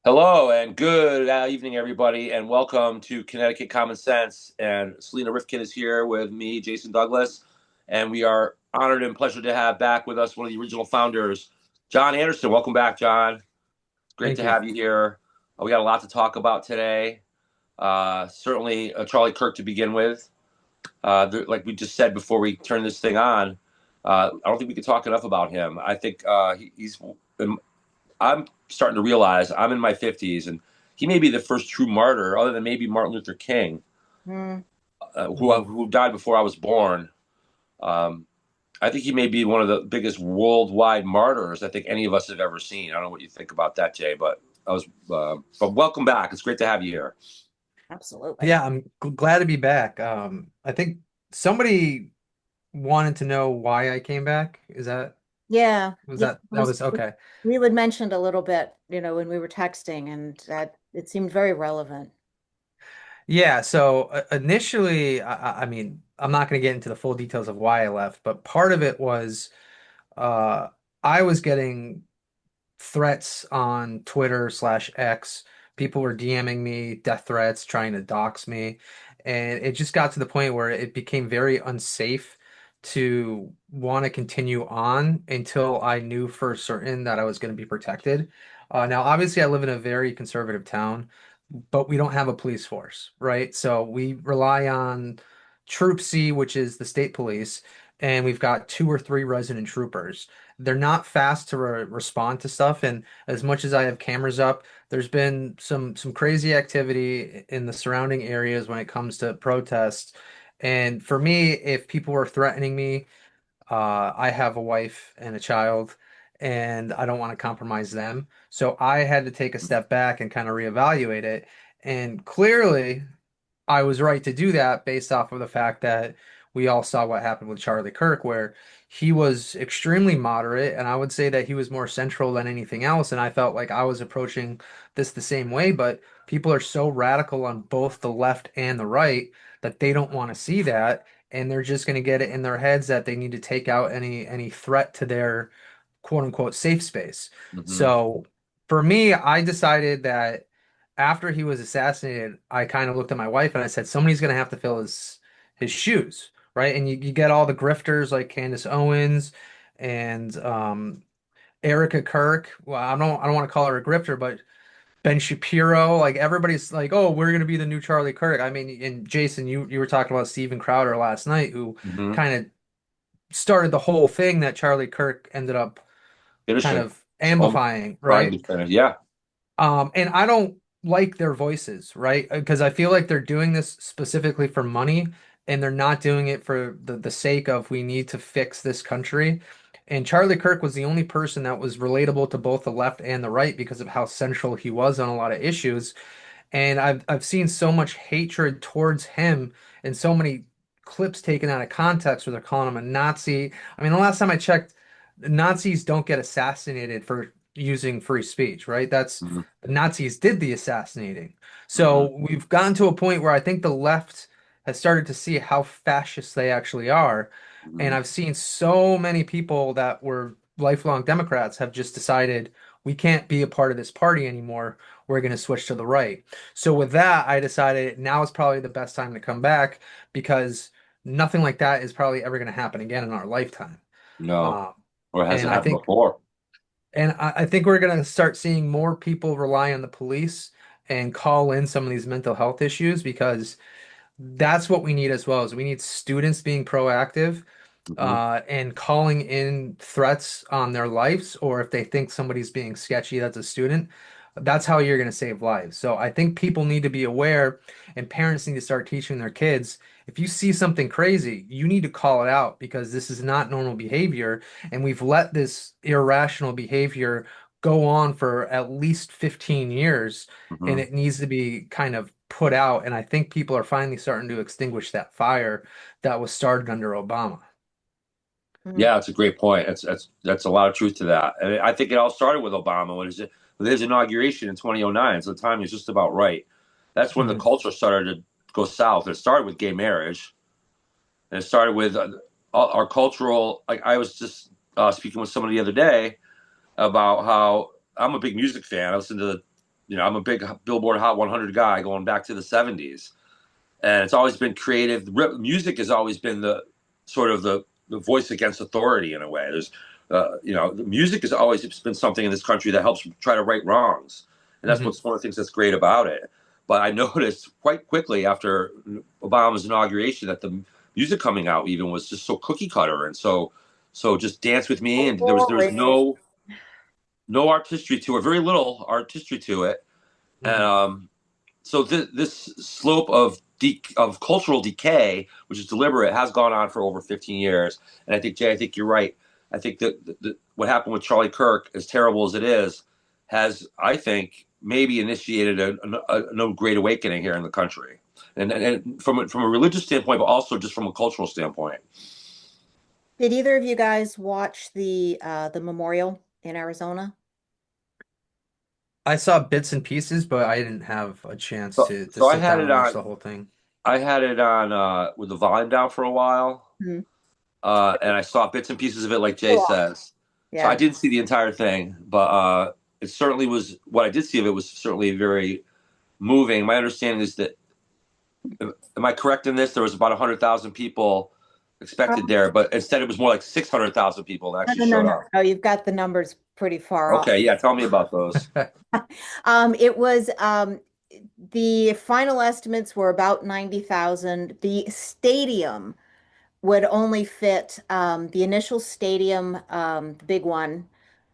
Hello and good evening, everybody, and welcome to Connecticut Common Sense. And Selena Rifkin is here with me, Jason Douglas, and we are honored and pleasure to have back with us one of the original founders, John Anderson. Welcome back, John. It's great Thank to you. have you here. We got a lot to talk about today. Certainly, Charlie Kirk to begin with. Like we just said before we turn this thing on, I don't think we could talk enough about him. I think he's I'm starting to realize I'm in my 50s, and he may be the first true martyr, other than maybe Martin Luther King, Mm. who died before I was born. Um, I think he may be one of the biggest worldwide martyrs I think any of us have ever seen. I don't know what you think about that, Jay, but I was. But welcome back. It's great to have you here. Yeah, I'm glad to be back. I think somebody wanted to know why I came back. Is that Yeah, was yeah, that was okay? we would mentioned a little bit, when we were texting, and that it seemed very relevant. Yeah, so initially, I mean, I'm not going to get into the full details of why I left, but part of it was uh, I was getting threats on Twitter/X. People were DMing me death threats, trying to dox me. And it just got to the point where it became very unsafe to want to continue on until I knew for certain that I was going to be protected. Now, obviously, I live in a very conservative town, but we don't have a police force, right? So we rely on Troop C, which is the state police, and we've got two or three resident troopers. They're not fast to respond to stuff, and as much as I have cameras up, there's been some crazy activity in the surrounding areas when it comes to protests. And for me, if people were threatening me, I have a wife and a child, and I don't want to compromise them. So I had to take a step back and kind of reevaluate it. And clearly, I was right to do that based off of the fact that we all saw what happened with Charlie Kirk, where he was extremely moderate, and I would say that he was more central than anything else. And I felt like I was approaching this the same way, but people are so radical on both the left and the right that they don't want to see that, and they're just going to get it in their heads that they need to take out any threat to their quote unquote safe space. Hmm. So for me, I decided that after he was assassinated, I kind of looked at my wife and I said, somebody's gonna have to fill his shoes, right? And you get all the grifters like Candace Owens and Erica Kirk. Well, I don't want to call her a grifter, but Ben Shapiro, like everybody's like, oh, we're gonna be the new Charlie Kirk. I mean, and Jason, you were talking about Steven Crowder last night, who Hmm. kind of started the whole thing that Charlie Kirk ended up kind Finishing, of almost amplifying, trying right? to finish. Yeah. And I don't like their voices, right? Because I feel like they're doing this specifically for money and they're not doing it for the sake of we need to fix this country. And Charlie Kirk was the only person that was relatable to both the left and the right because of how central he was on a lot of issues. And I've seen so much hatred towards him and so many clips taken out of context where they're calling him a Nazi. I mean, the last time I checked, Nazis don't get assassinated for using free speech, right? That's Hmm. the Nazis did the assassinating. Hmm. So we've gotten to a point where I think the left has started to see how fascist they actually are. And Hmm. I've seen so many people that were lifelong Democrats have just decided we can't be a part of this party anymore. We're going to switch to the right. So with that, I decided now is probably the best time to come back because nothing like that is probably ever going to happen again in our lifetime. No, Um, or it and hasn't I happened think before. I think we're going to start seeing more people rely on the police and call in some of these mental health issues because that's what we need as well, is we need students being proactive Hmm. and calling in threats on their lives, or if they think somebody's being sketchy that's a student, that's how you're going to save lives. So I think people need to be aware, and parents need to start teaching their kids. If you see something crazy, you need to call it out because this is not normal behavior, and we've let this irrational behavior go on for at least 15 years, and Hmm. it needs to be kind of put out. And I think people are finally starting to extinguish that fire that was started under Obama. Mhm. Yeah, that's a great point. That's a lot of truth to that. And I think it all started with Obama with his inauguration in 2009. So the timing is just about right. That's when the Mhm. culture started to go south. It started with gay marriage, and it started with our cultural. Like I was just speaking with somebody the other day about how I'm a big music fan. I listen to I'm a big Billboard Hot 100 guy going back to the 70s, and it's always been creative. Music has always been the sort of the voice against authority in a way. The music has always been something in this country that helps try to right wrongs, and that's Hmm. what's one of the things that's great about it. But I noticed quite quickly after Obama's inauguration that the music coming out even was just so cookie cutter and so just dance with me, and there was Boring. no artistry to it, very little artistry to it, and Hmm. so this slope of cultural decay, which is deliberate, has gone on for over 15 years. And I think, Jay, I think you're right. I think that what happened with Charlie Kirk, as terrible as it is, has, I think, maybe initiated a great awakening here in the country, and from a religious standpoint, but also just from a cultural standpoint. Did either of you guys watch the memorial in Arizona? I saw bits and pieces, but I didn't have a chance So, to so I sit had down it and watch on. the whole thing. I had it on with the volume down for a while, Hmm. and I saw bits and pieces of it, like Jay Cool. says. So I Yeah. didn't see the entire thing, but it certainly was. What I did see of it was certainly very moving. My understanding is that, am I correct in this? There was about 100,000 people expected there, but instead it was more like 600,000 people that No, actually no, no, showed no, up. no, you've got the numbers pretty far off. Okay, yeah, tell me about those. It was the final estimates were about 90,000. The stadium would only fit the initial stadium, the big one.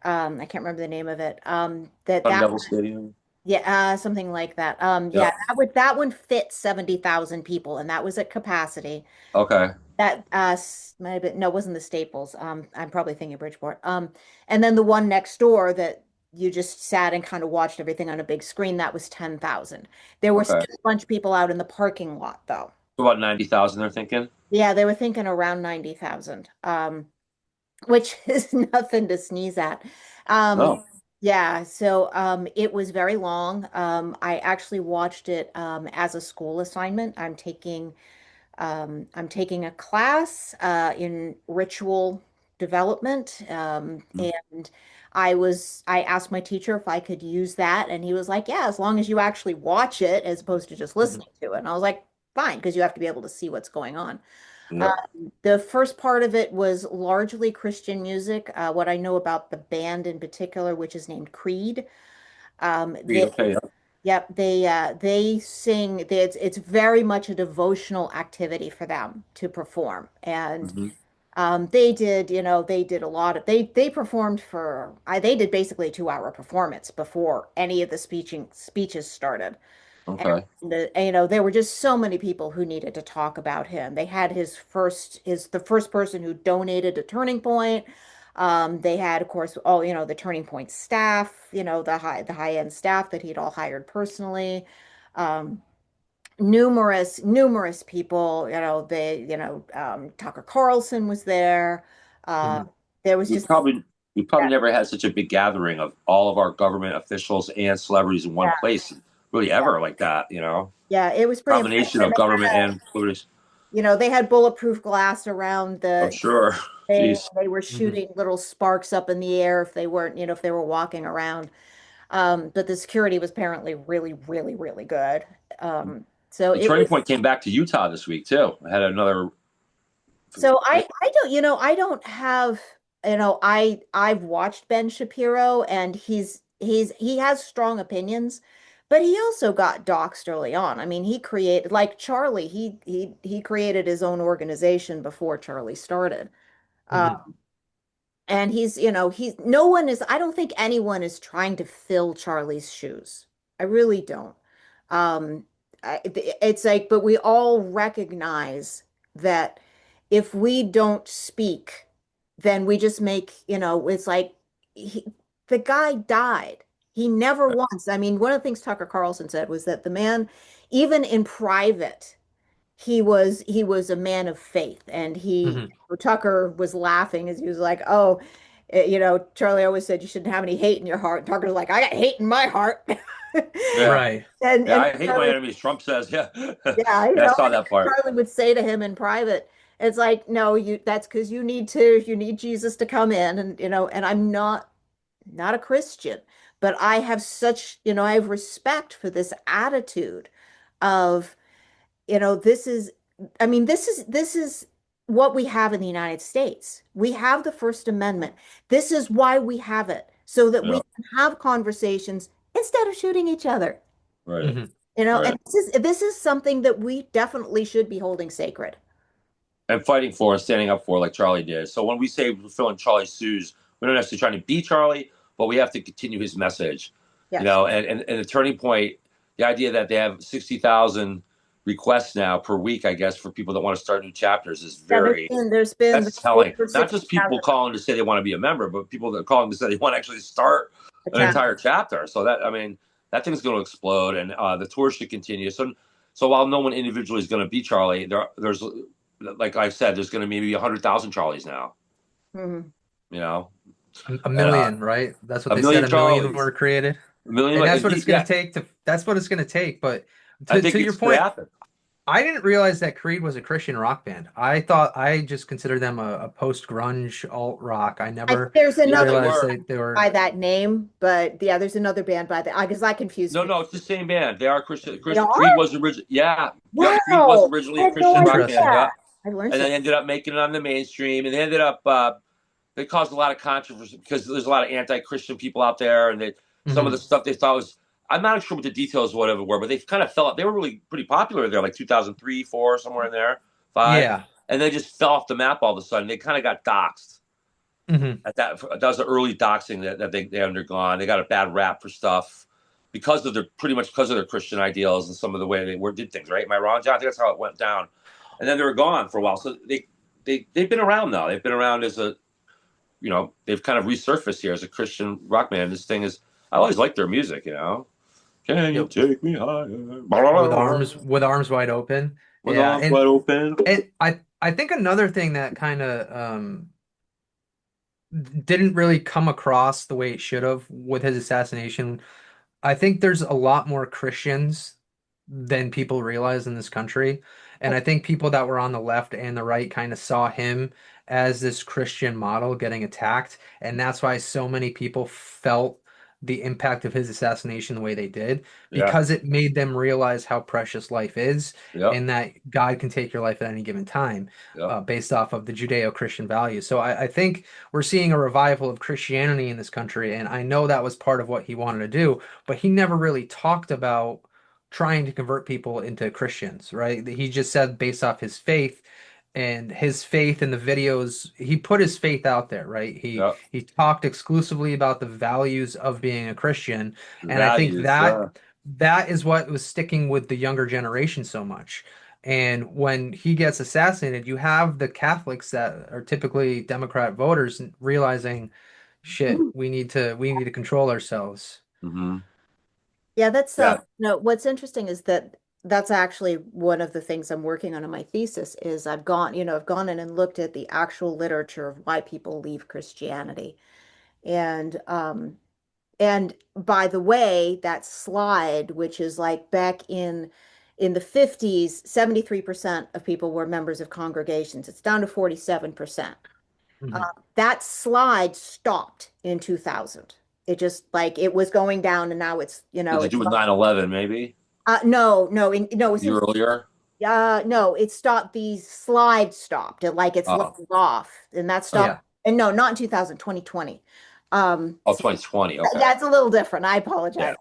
I can't remember the name of it. Sun Devil Stadium. Yeah, something like that. Yeah, Yep. that one fit 70,000 people, and that was at capacity. Okay. That might have been, no, it wasn't the Staples. I'm probably thinking Bridgeport. And then the one next door that you just sat and kind of watched everything on a big screen, that was 10,000. There were Okay. still a bunch of people out in the parking lot though. So about 90,000, they're thinking. Yeah, they were thinking around 90,000. Which is nothing to sneeze at. Um, No. yeah, so it was very long. I actually watched it as a school assignment. I'm taking a class in ritual development, and I asked my teacher if I could use that, and he was like, "Yeah, as long as you actually watch it as opposed to just Mhm. listening to it." And I was like, "Fine," because you have to be able to see what's going on. Yep. The first part of it was largely Christian music. What I know about the band in particular, which is named Creed, Agreed. they Okay. Yep. yep, they sing. It's very much a devotional activity for them to perform, and Hmm. they did a lot of they performed they did basically a 2 hour performance before any of the speeches started. And Okay. there were just so many people who needed to talk about him. They had the first person who donated to Turning Point. They had, of course, all, the Turning Point staff, the high end staff that he'd all hired personally. Um, numerous people, Tucker Carlson was there. Uh, Mhm. there was we just, probably we yeah, probably never had such a big gathering of all of our government officials and celebrities in one yeah, place, really yeah, ever like that. yeah, it was pretty impressive. Combination of government and celebrities. They had bulletproof glass around I'm the sure. thing. Jeez. They were Mhm. shooting little sparks up in the air if they weren't, if they were walking around. But the security was apparently really, really, really good. So And it Turning was. Point came back to Utah this week too. I had another. So I don't have, I've watched Ben Shapiro, and he has strong opinions, but he also got doxxed early on. I mean, he created, like Charlie, he created his own organization before Charlie started. Uh, Mhm. and no one is, I don't think anyone is trying to fill Charlie's shoes. I really don't. Um, it's like, but we all recognize that if we don't speak, then we just make, it's like he, the guy died. He never once, I mean, one of the things Tucker Carlson said was that the man, even in private, he was a man of faith, and Mhm. Tucker was laughing as he was like, "Oh, Charlie always said you shouldn't have any hate in your heart." And Tucker's like, "I got hate in my heart." Yeah. Right. Yeah. And I hate my Charlie, enemies. Trump says. Yeah. yeah, Yeah. I saw that part. Charlie would say to him in private, it's like, "No, that's because you need Jesus to come in." And and I'm not. not a Christian, but I have such, I have respect for this attitude of, this is, I mean, this is what we have in the United States. We have the First Amendment. This is why we have it, so that we Yeah. can have conversations instead of shooting each other. Right. Hmm. And Right. this is something that we definitely should be holding sacred. And fighting for and standing up for, like Charlie did. So when we say we're filling Charlie's shoes, we're not necessarily trying to be Charlie, but we have to continue his message. Yes. And the turning point, the idea that they have 60,000 requests now per week, I guess, for people that want to start new chapters is Yeah, very, there's been that's telling. over Not just people 60,000 calling to say they want to be a member, but people that are calling to say they want to actually start an attempts. entire chapter. So that, I mean, that thing's going to explode, and the tour should continue. So while no one individually is going to be Charlie, there's, like I said, there's going to maybe 100,000 Charlies now. Mhm. You know, A and million, right? That's what a they said. million A million Charlies, were created, a million. and that's what it's going Yeah, to take to. That's what it's going to take. But I to think your it's going to point, happen. I didn't realize that Creed was a Christian rock band. I just considered them a post-grunge alt rock. I I think never there's Yeah, they another realized were. they were by that name, but yeah, there's another band by that. I guess I confused No, Creed. no, it's the same band. They are Christian. They Creed are? was original. Yeah, yep. Creed was Wow. originally I a had no Christian rock band. interesting. idea. Yeah, I learned and something. they ended up making it on the mainstream, and they ended up. They caused a lot of controversy because there's a lot of anti-Christian people out there, and some of the Hmm. stuff they thought was. I'm not sure what the details, whatever, were, but they kind of fell out. They were really pretty popular there, like 2003, four, somewhere in there, five, Yeah. and they just fell off the map all of a sudden. They kind of got doxxed. Hmm. That was the early doxing that they undergone. They got a bad rap for stuff because of their pretty much because of their Christian ideals and some of the way they did things. Right? Am I wrong, John? I think that's how it went down. And then they were gone for a while. So they've been around now. They've been around as a they've kind of resurfaced here as a Christian rock band. This thing is I always liked their music. Can you Yep. take me higher? With arms wide open. With Yeah, arms wide open. and I think another thing that kind of didn't really come across the way it should have with his assassination. I think there's a lot more Christians than people realize in this country. And I think people that were on the left and the right kind of saw him as this Christian model getting attacked. And that's why so many people felt the impact of his assassination the way they did, Yeah. because it made them realize how precious life is Yep. and that God can take your life at any given time, Yep. based off of the Judeo-Christian values. So I think we're seeing a revival of Christianity in this country. And I know that was part of what he wanted to do, but he never really talked about trying to convert people into Christians, right? He just said based off his faith in the videos, he put his faith out there, right? He Yep. he talked exclusively about the values of being a Christian, and I think Values. that is what was sticking with the younger generation so much. And when he gets assassinated, you have the Catholics that are typically Democrat voters realizing, shit, we need to control ourselves. Mm-hmm. Yeah, that's Yeah. no, what's interesting is that that's actually one of the things I'm working on in my thesis is I've gone in and looked at the actual literature of why people leave Christianity. And by the way, that slide, which is like back in the 50s, 73% of people were members of congregations. It's down to 47%. Mhm. That slide stopped in 2000. It just like it was going down and now Did to do it's with 9/11, maybe no, no, no, a year earlier. no, it stopped. The slide stopped. It's Oh, leveled off, and that stopped. Yeah. And no, not in 2000, 2020. oh, So 2020. Okay. that's a little different. I Yeah. apologize.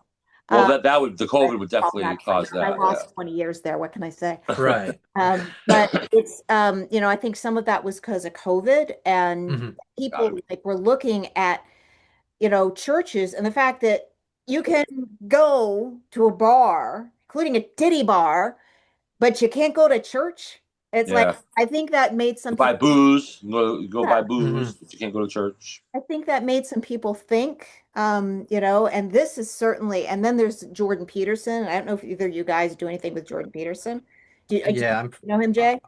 Well, Uh, that would the but COVID would definitely actually, cause I that. Yeah. lost 20 years there. What can I say? Right. But it's I think some of that was because of COVID and Hmm. Gotta people be. like were looking at churches and the fact that you can go to a bar, including a titty bar, but you can't go to church. It's like Yeah. I think that made some You buy people, booze. Go yeah, buy Hmm. booze, but you can't go to church. I think that made some people think, and this is certainly, and then there's Jordan Peterson. I don't know if either of you guys do anything with Jordan Peterson. Do Yeah, you know him, Jay?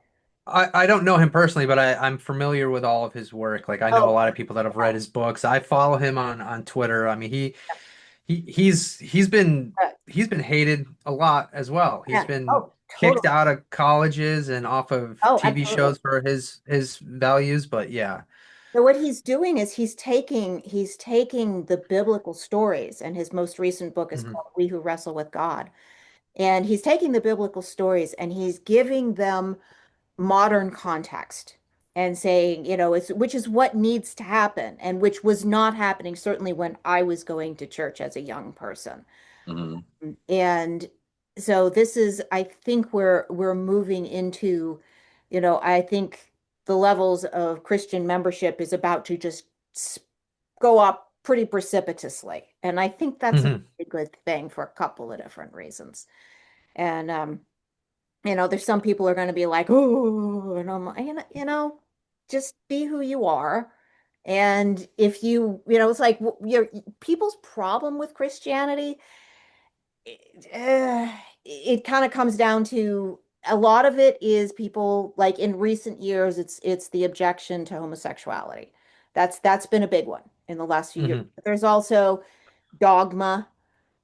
I don't know him personally, but I'm familiar with all of his work. Like I know a Oh, lot of people that have read his books. I follow him on Twitter. I mean, he's been hated a lot as well. He's yeah. been Oh, kicked totally. out of colleges and off of Oh, TV absolutely. shows for his values. But yeah. So what he's doing is he's taking the biblical stories, and his most recent book is Hmm. called We Who Wrestle with God. And he's taking the biblical stories and he's giving them modern context and saying, it's which is what needs to happen and which was not happening certainly when I was going to church as a young person. Hmm. And so this is, I think we're moving into, I think the levels of Christian membership is about to just go up pretty precipitously. And I think that's a Hmm. pretty good thing for a couple of different reasons. And there's some people are going to be like, oh, and I'm like, just be who you are. And if it's like people's problem with Christianity, it kind of comes down to a lot of it is people like in recent years, it's the objection to homosexuality. That's been a big one in the last few years. Hmm. But there's also dogma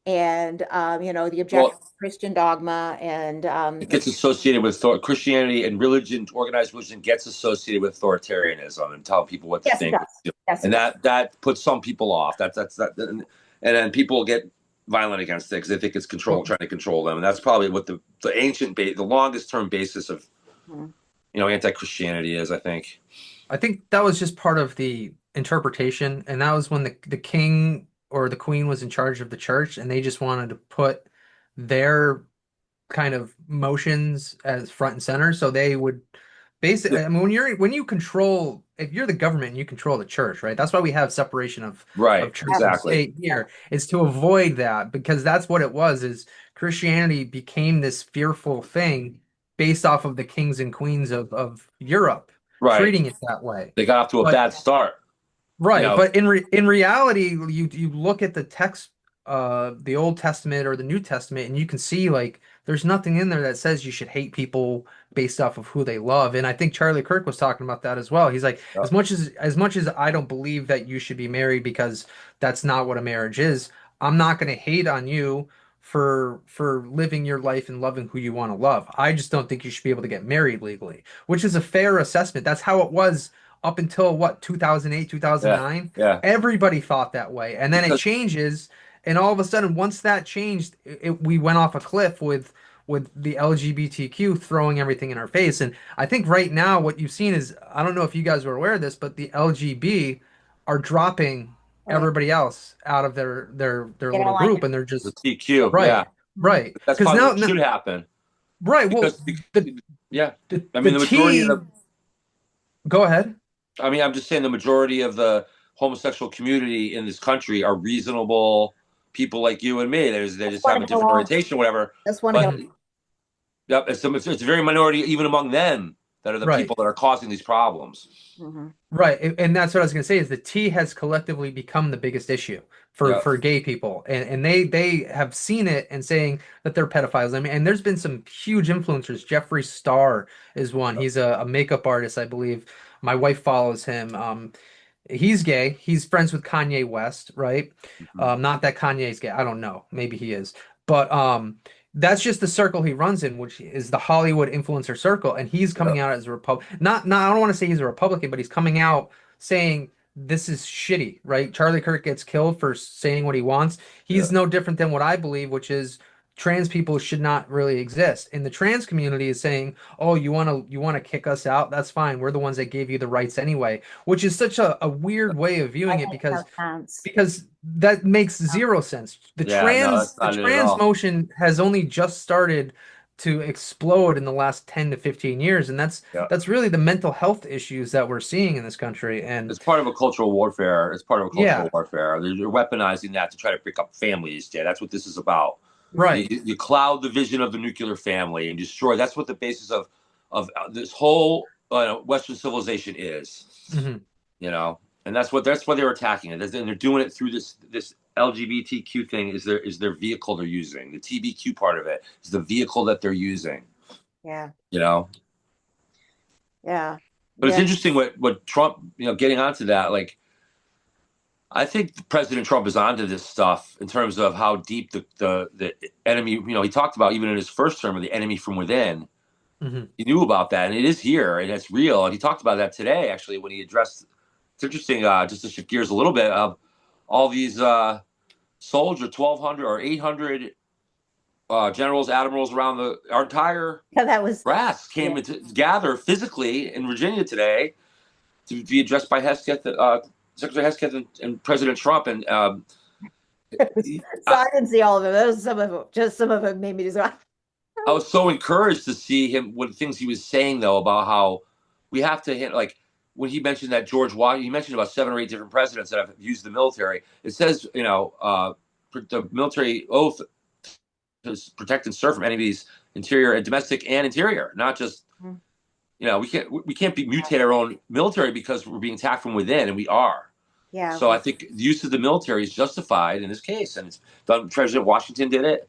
and the objection Well, to Christian dogma and it gets associated with Christianity and religion, organized religion gets associated with authoritarianism and telling people what to yes, it think, does. Yes, it and does. that puts some people off. That's that, and then people get violent against it because they think it's control, Well, trying to control them, and that's probably what the longest term basis of Mhm. anti-Christianity is. I think. I think that was just part of the interpretation, and that was when the king or the queen was in charge of the church, and they just wanted to put their kind of motions as front and center. So they would Yeah. basically, I mean, when you control, if you're the government and you control the church, right? That's why we have separation of Right. church and Exactly. state here. Is to avoid that because that's what it was. Is Christianity became this fearful thing based off of the kings and queens of Europe Right. treating it that way. They got off to a But bad start. You right, know. but in reality, you look at the text, the Old Testament or the New Testament, and you can see like there's nothing in there that says you should hate people based off of who they love. And I think Charlie Kirk was talking about that as well. He's like, Yeah. as much as I don't believe that you should be married because that's not what a marriage is, I'm not going to hate on you for living your life and loving who you want to love. I just don't think you should be able to get married legally, which is a fair assessment. That's how it was up until what 2008 Yeah. 2009. Yeah. Everybody thought that way, and then it Because changes, and all of a sudden once that changed, we went off a cliff with the LGBTQ throwing everything in our face. And I think right now what you've seen is, I don't know if you guys were aware of this, but the LGB are dropping Oh, yeah. everybody else out of their They don't little like group, it. and they're the just TQ, yeah, right, Mhm. right, that's because probably now, what should happen. right, well, Because the yeah, I the mean the majority of T, the go ahead. I mean I'm just saying the majority of the homosexual community in this country are reasonable people like you and me. They Just just want have to a get different along. orientation or whatever. Just want to get But Mhm. yep, it's a very minority even among them that are the Right. people that are causing these problems. along. Right, and that's what I was going to say is the T has collectively become the biggest issue Yeah. for gay people, and they have seen it and saying that they're pedophiles. I mean, and there's been some huge influencers. Jeffree Star is one. He's a makeup artist, I believe. My wife follows him. He's gay. He's friends with Kanye West, right? Mhm. Not that Kanye's gay. I don't know. Maybe he is. But that's just the circle he runs in, which is the Hollywood influencer circle. And he's Yeah. coming out as a Republican. Not I don't want to say he's a Republican, but he's coming out saying this is shitty, right? Charlie Kirk gets killed for saying what he wants. Yeah. He's no different than what I believe, which is trans people should not really exist. And the trans community is saying, "Oh, you want to kick us out? That's fine. We're the ones that gave you the rights anyway." Which is such a weird way of That viewing it makes no because sense. that makes zero sense. The Yeah, no, trans that's the not it at trans all. motion has only just started to explode in the last 10 to 15 years, and that's Yeah. that's really the mental health issues that we're seeing in this country. And It's part of a cultural warfare. It's part of a cultural yeah, warfare. They're weaponizing that to try to break up families. Yeah, that's what this is about. right. You cloud the vision of the nuclear family and destroy. That's what the basis of this whole Western civilization is. Hmm. And that's why they're attacking it. And they're doing it through this LGBTQ thing. Is their vehicle they're using? The TBQ part of it is the vehicle that they're using. Yeah. You know. Yeah. But it's Yeah. interesting what Trump, getting onto that. Like, I think President Trump is onto this stuff in terms of how deep the enemy. He talked about even in his first term of the enemy from within. Hmm. He knew about that, and it is here, and it's real. And he talked about that today, actually, when he addressed it's interesting. Just to shift gears a little bit, of all these soldiers, 1,200 or 800 generals, admirals around our entire Yeah, that was brass yeah. came to gather physically in Virginia today to be addressed by Hesketh, Secretary Hesketh, and President Trump. And So I, I didn't see all of them. That was some of them. Just some of them made me just go, I was so encouraged to see him, what things he was saying though about how we have to hit, like when he mentioned that George Washington, he mentioned about 7 or 8 different presidents that have used the military. It says, the military oath to protect and serve from enemies, interior and domestic and interior, not just, we can't be mutate our own military because we're being attacked from within, and we are. yeah, So I think the use of the military is justified in this case, and it's done. President Washington did it.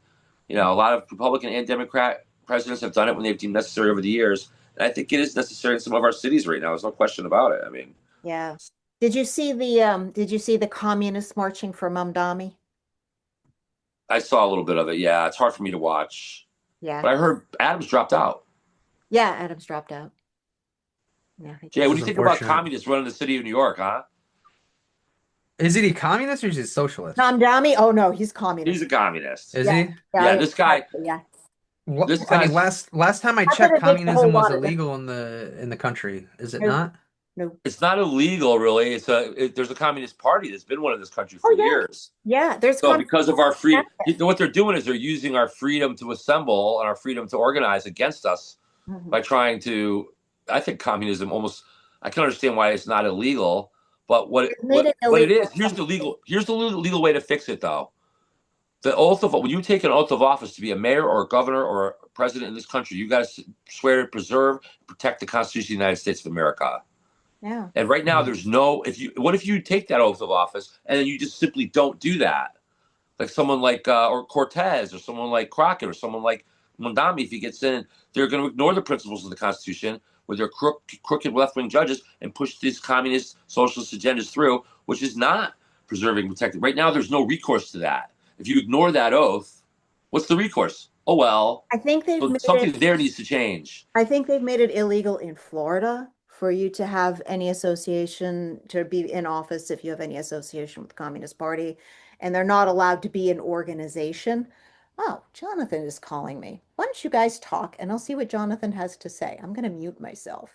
A lot of Republican and Democrat presidents have done it when they've deemed necessary over the years, and I think it is necessary in some of our cities right now. There's no question about it. I mean, yeah. Did you see the communists marching for Mamdani? I saw a little bit of it. Yeah, it's hard for me to watch, Yeah. but I heard Adams dropped out. Yeah, Adams dropped out. Yeah, he Jay, just what This do is you think about unfortunate. communists running the city of New York? Huh? Is he communist or is he socialist? Mamdani? Oh no, he's He's communist. a communist. Is Yeah, he? Yeah, this guy. yeah. What, This I mean, guy's. last time I Not that checked, it makes a whole communism was lot of difference. illegal in the country. Is it No, not? no. It's not illegal, really. There's a communist party that's been one in this country for Oh yeah, years. yeah. There's So communist. because of our freedom, what they're doing is they're using our freedom to assemble and our freedom to organize against us Mhm. by trying to. I think communism almost. I can understand why it's not illegal, but what They've made what it what it illegal is, in some states. here's the legal way to fix it though. The oath of when you take an oath of office to be a mayor or a governor or a president in this country, you got to swear to preserve, protect the Constitution of the United States of America. Yeah. And right now, Mhm. there's no. If you take that oath of office and then you just simply don't do that, like someone like or Cortez or someone like Crockett or someone like Mondami, if he gets in, they're going to ignore the principles of the Constitution with their crooked left wing judges and push these communist socialist agendas through, which is not preserving and protecting. Right now, there's no recourse to that. If you ignore that oath, what's the recourse? Oh well, I think they've so made something it. there needs to change. I think they've made it illegal in Florida for you to have any association to be in office if you have any association with the Communist Party, and they're not allowed to be an organization. Oh, Jonathan is calling me. Why don't you guys talk and I'll see what Jonathan has to say. I'm going to mute myself.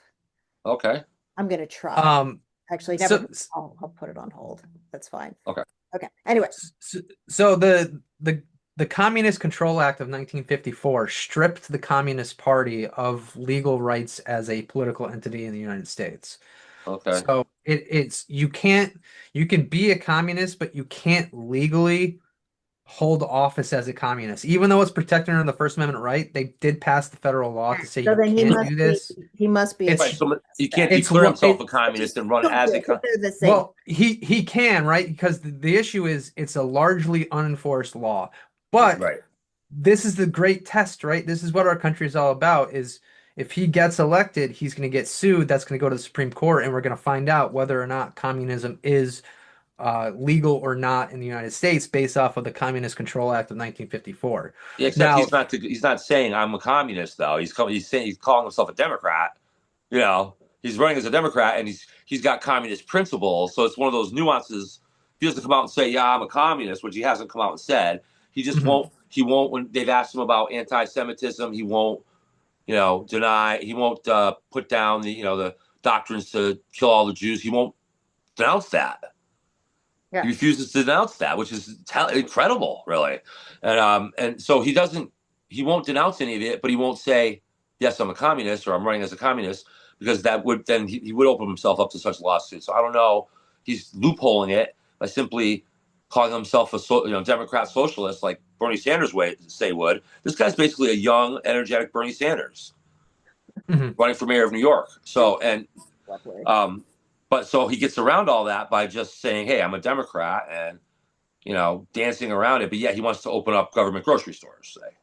Okay. I'm going to try. Um, Actually, never. so I'll put it on hold. That's fine. Okay. Okay. Anyway, so, so the Communist Control Act of 1954 stripped the Communist Party of legal rights as a political entity in the United States. Okay. So it's you can be a communist, but you can't legally hold office as a communist. Even though it's protected under the First Amendment right, they did pass the federal law to say so you then can't do this. he must be a Right. It's So he can't then. it's declare what himself a it Which is communist and run as a. stupid if they're the same. well, he can, right? Because the issue is it's a largely unenforced law. Yeah. But Right. this is the great test, right? This is what our country is all about is if he gets elected, he's going to get sued. That's going to go to the Supreme Court, and we're going to find out whether or not communism is legal or not in the United States based off of the Communist Control Act of 1954. Yeah, except Now, he's not saying I'm a communist though. He's saying he's calling himself a Democrat. He's running as a Democrat and he's got communist principles. So it's one of those nuances. He doesn't come out and say, "Yeah, I'm a communist," which he hasn't come out and said. He just mhm. won't. He won't when they've asked him about anti-Semitism. He won't, deny. He won't put down the doctrines to kill all the Jews. He won't denounce that. He Yeah. refuses to denounce that, which is incredible, really. And so he won't denounce any of it, but he won't say, yes, I'm a communist or I'm running as a communist, because that would then he would open himself up to such lawsuits. So I don't know. He's loopholing it by simply calling himself a Democrat socialist like Bernie Sanders would. This guy's basically a young, energetic Bernie Sanders Mhm. running for mayor of New York. So and Lovely. but so he gets around all that by just saying, "Hey, I'm a Democrat," and dancing around it. But yet he wants to open up government grocery stores. Say,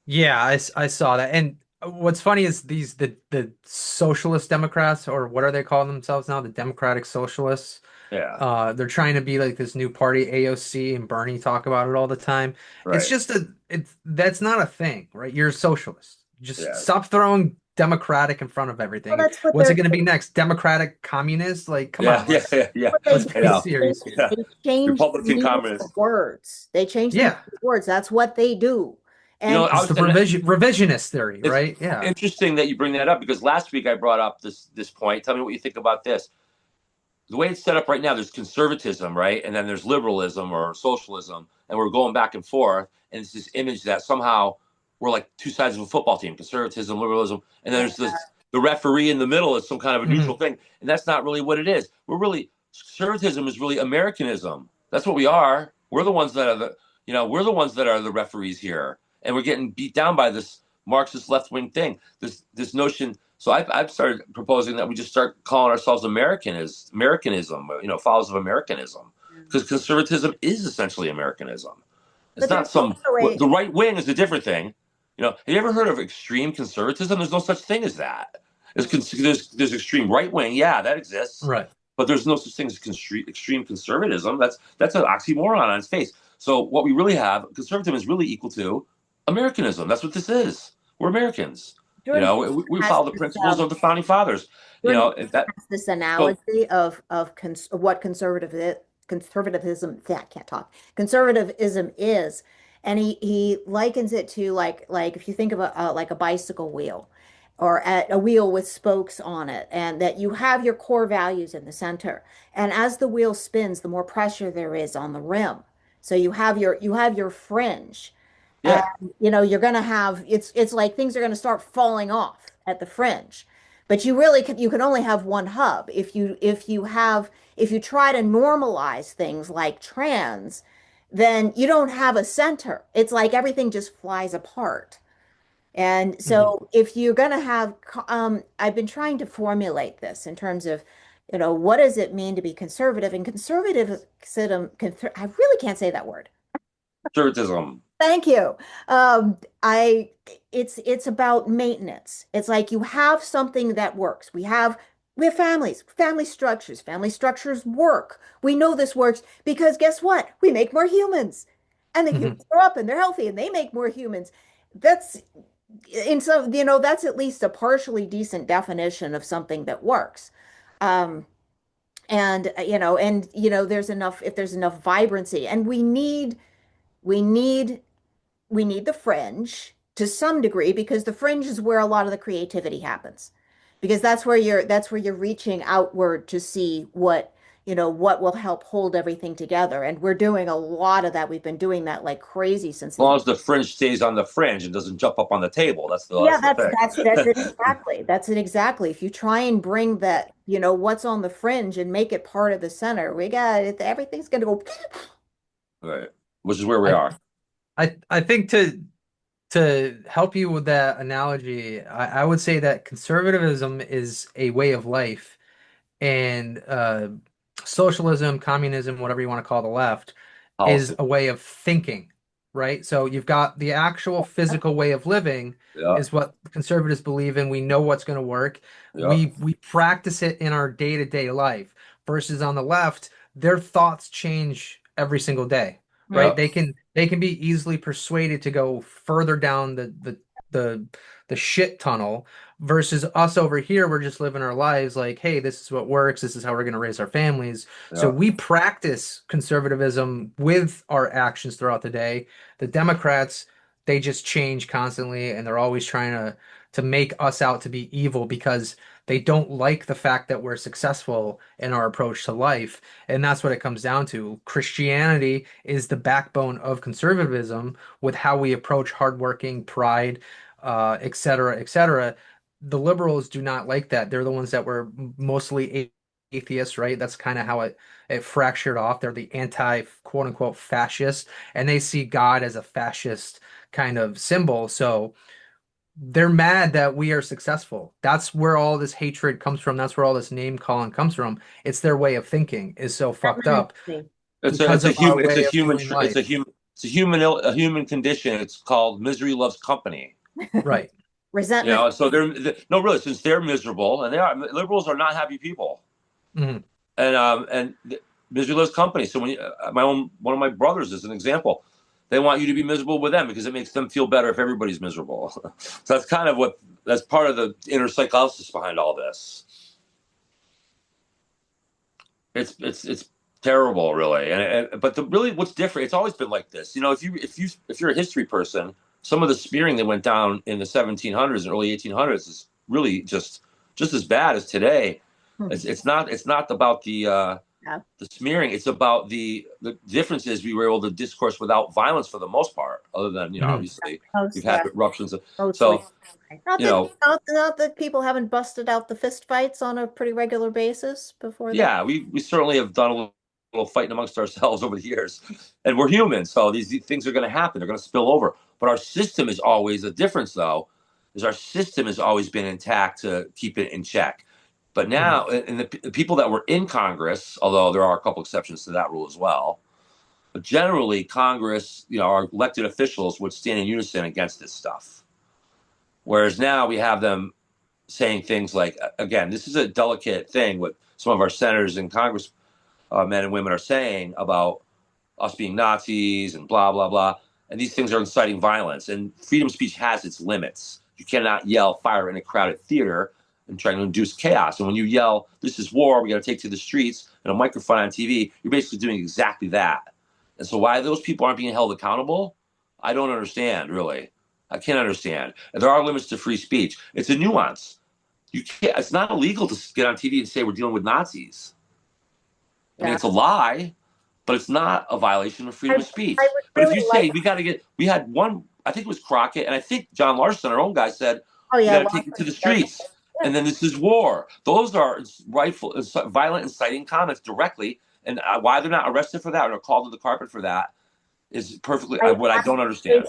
Yeah, I saw that. And what's funny is the socialist Democrats, or what are they calling themselves now? The Democratic Socialists. yeah, They're trying to be like this new party, AOC and Bernie talk about it all the time. right, It's that's not a thing, right? You're a socialist. Just yeah, stop throwing democratic in front of Well, everything. that's what What's it they're going to be next? Democratic communist? Like, come Yeah, on, yeah, yeah, yeah. what let's they I be do. know. They, serious here. Yeah. they change the Republican meaning of communist. words. They change the meaning Yeah, of words. That's what they do. You know, And I it's the was, and revisionist theory, it's right? Yeah. interesting that you bring that up because last week I brought up this point. Tell me what you think about this. The way it's set up right now, there's conservatism, right? And then there's liberalism or socialism, and we're going back and forth. And it's this image that somehow we're like two sides of a football team: conservatism, liberalism, and then yeah, there's this the referee in the middle is some kind of a Hmm. neutral thing, and that's not really what it is. We're really conservatism is really Americanism. That's what we are. We're the ones that are we're the ones that are the referees here, and we're getting beat down by this Marxist left wing thing. This notion. So I've started proposing that we just start calling ourselves Americanism, followers of Americanism, because conservatism is essentially Americanism. It's but there's not some also a the right wing is a different thing. Have you ever heard of extreme conservatism? There's no such thing as that. There's extreme right wing, yeah, that exists, Right. but there's no such thing as extreme conservatism. That's an oxymoron on its face. So what we really have, conservatism is really equal to Americanism. That's what this is. We're Americans. Jordan We has follow the this principles of the founding fathers. Jordan That has this so analogy of what conservatism I can't talk conservatism is, and he likens it to like if you think of like a bicycle wheel or at a wheel with spokes on it, and that you have your core values in the center, and as the wheel spins, the more pressure there is on the rim. So you have your fringe, and yeah, you're gonna have it's like things are gonna start falling off at the fringe. But you can only have one hub. If you try to normalize things like trans, then you don't have a center. It's like everything just flies apart. And Hmm. so if you're going to have, I've been trying to formulate this in terms of, what does it mean to be conservative? And I really can't say that word. conservatism. Thank you. I it's about maintenance. It's like you have something that works. We have families, family structures. Family structures work. We know this works because guess what? We make more humans. And the Hmm. humans grow up and they're healthy and they make more humans. That's and so that's at least a partially decent definition of something that works. Um, and there's enough if there's enough vibrancy and we need we need the fringe to some degree because the fringe is where a lot of the creativity happens. Because that's where you're reaching outward to see what will help hold everything together. And we're doing a lot of that. We've been doing that like crazy since As the long as the fringe stays on the fringe and doesn't jump up on the table, yeah, that's the that's it thing. exactly. That's it exactly. If you try and bring that, what's on the fringe and make it part of the center, we got it. Everything's gonna go. Right, which is where we I are. I think to help you with that analogy, I would say that conservatism is a way of life, and socialism, communism, whatever you want to call the left, is Policy. a way of thinking, right? So you've got the actual physical way of living Yeah, is what conservatives believe in. We know what's going to work. yeah, We practice it in our day-to-day life. Versus on the left, their thoughts change every single day, right? yeah, They can be easily persuaded to go further down the the shit tunnel versus us over here, we're just living our lives like, hey, this is what works. This is how we're going to raise our families. So yeah. we practice conservatism with our actions throughout the day. The Democrats, they just change constantly and they're always trying to make us out to be evil because they don't like the fact that we're successful in our approach to life. And that's what it comes down to. Christianity is the backbone of conservatism with how we approach hardworking, pride, et cetera, et cetera. The liberals do not like that. They're the ones that were mostly atheists, right? That's kind of how it fractured off. They're the anti quote unquote fascist, and they see God as a fascist kind of symbol. So they're mad that we are successful. That's where all this hatred comes from. That's where all this name calling comes from. It's their way of thinking is so fucked up It's because a of our human way of doing life. a human condition. It's called misery loves company. Right. Resentment. So no, really, since they're miserable, and liberals are not happy people, Mhm. and misery loves company. So one of my brothers is an example. they want you to be miserable with them because it makes them feel better if everybody's miserable. So that's kind of what that's part of the inner psychosis behind all this. It's terrible, really. And but the really what's different? It's always been like this. You know, if you're a history person, some of the spearing that went down in the 1700s and early 1800s is really just as bad as today. Hmm. It's not about Yeah. the smearing. It's about the difference is we were able to discourse without violence for the most part, other than Mhm. obviously we've had Yeah, eruptions. mostly. So Not you that know, not that people haven't busted out the fist fights on a pretty regular basis before that. yeah, we certainly have done little fighting amongst ourselves over the years, and we're human, so these things are going to happen. They're going to spill over. But our system is always the difference, though, is our system has always been intact to keep it in check. But Mhm. now, and the people that were in Congress, although there are a couple exceptions to that rule as well, but generally, Congress, our elected officials would stand in unison against this stuff. Whereas now we have them saying things like, again, this is a delicate thing. What some of our senators and Congress men and women are saying about us being Nazis and blah blah blah, and these things are inciting violence. And freedom of speech has its limits. You cannot yell fire in a crowded theater and trying to induce chaos. And when you yell, "This is war. We got to take to the streets," and a microphone on TV, you're basically doing exactly that. And so why those people aren't being held accountable, I don't understand really. I can't understand. And there are limits to free speech. It's a nuance. You can't. It's not illegal to get on TV and say we're dealing with Nazis. I mean, Yeah. it's a lie, but it's not a violation of I freedom of I speech. would But if really you like. say we had one, I think it was Crockett, and I think John Larson, our own guy, said Oh we yeah, got to take it to Lawson the said streets, yeah. and then this is war. Those are rightful, violent, inciting comments directly, and why they're not arrested for that or called to the carpet for that is perfectly what I don't understand.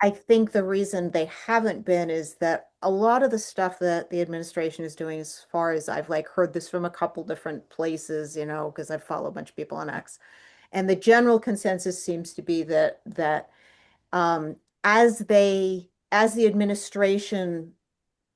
I think the reason they haven't been is that a lot of the stuff that the administration is doing, as far as I've like heard this from a couple different places, because I follow a bunch of people on X, and the general consensus seems to be that um, as the administration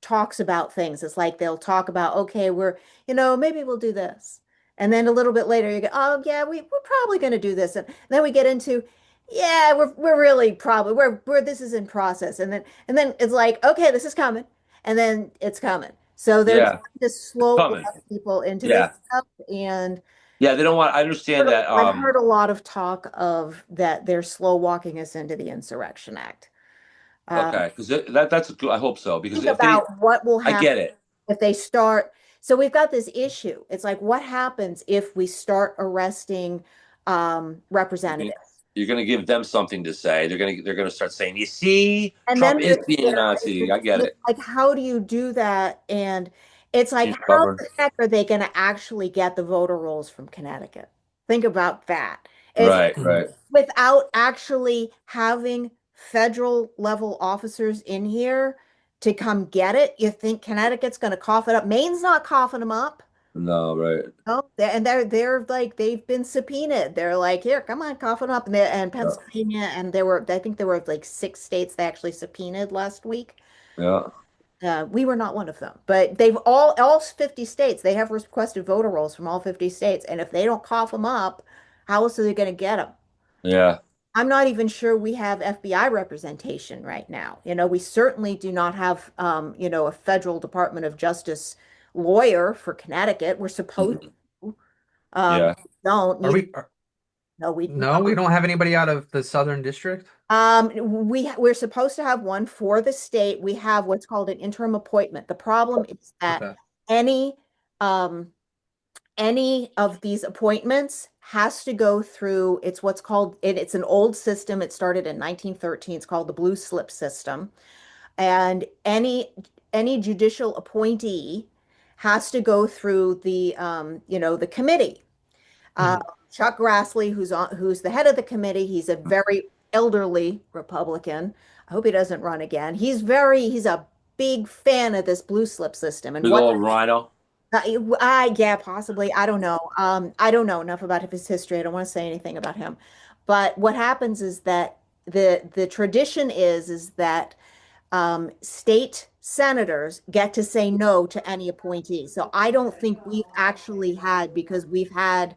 talks about things. It's like they'll talk about, okay, maybe we'll do this. And then a little bit later you go, oh yeah, we're probably going to do this. And then we get into, yeah, we're really probably we're this is in process. And then it's like, okay, this is coming. And then it's coming. So they're trying Yeah, to it's slow coming. walk people into this Yeah, stuff. And yeah, they don't want. I understand that. I've heard a lot of talk of that they're slow walking us into the Insurrection Act. Um, Okay, because that's good. I hope so because think if they, about what will I happen get it. if they start. So we've got this issue. It's like, what happens if we start arresting You're representatives? gonna give them something to say. They're gonna start saying, "You see, And Trump then is being a Nazi." I get it's it. like, how do you do that? And it's like, She's how stubborn. the heck are they going to actually get the voter rolls from Connecticut? Think about that. It's Right, Mhm. right. without actually having federal level officers in here to come get it. You think Connecticut's going to cough it up? Maine's not coughing them up. No, right. No, and they're like they've been subpoenaed. They're like, here, come on, cough it up. And Yeah, Pennsylvania, and I think there were like 6 states they actually subpoenaed last week. yeah, We were not one of them, but they've all 50 states. They have requested voter rolls from all 50 states, and if they don't cough them up, how else are they going to get them? yeah. I'm not even sure we have FBI representation right now. We certainly do not have, a federal Department of Justice lawyer for Connecticut. We're supposed Mhm. to. Yeah. Don't Are neither. we? No, we No, we don't have anybody out of the Southern District. we're supposed to have one for the state. We have what's called an interim appointment. The problem is that Okay. any um any of these appointments has to go through it's an old system. It started in 1913. It's called the blue slip system. And any judicial appointee has to go through the committee. Uh, Mhm. Chuck Grassley, who's the head of the committee, he's a very elderly Republican. I hope he doesn't run again. He's a big fan of this blue slip system. And Big old rhino. yeah, possibly. I don't know. I don't know enough about his history. I don't want to say anything about him. But what happens is that the tradition is that state senators get to say no to any appointee. So I don't think we've actually had because we've had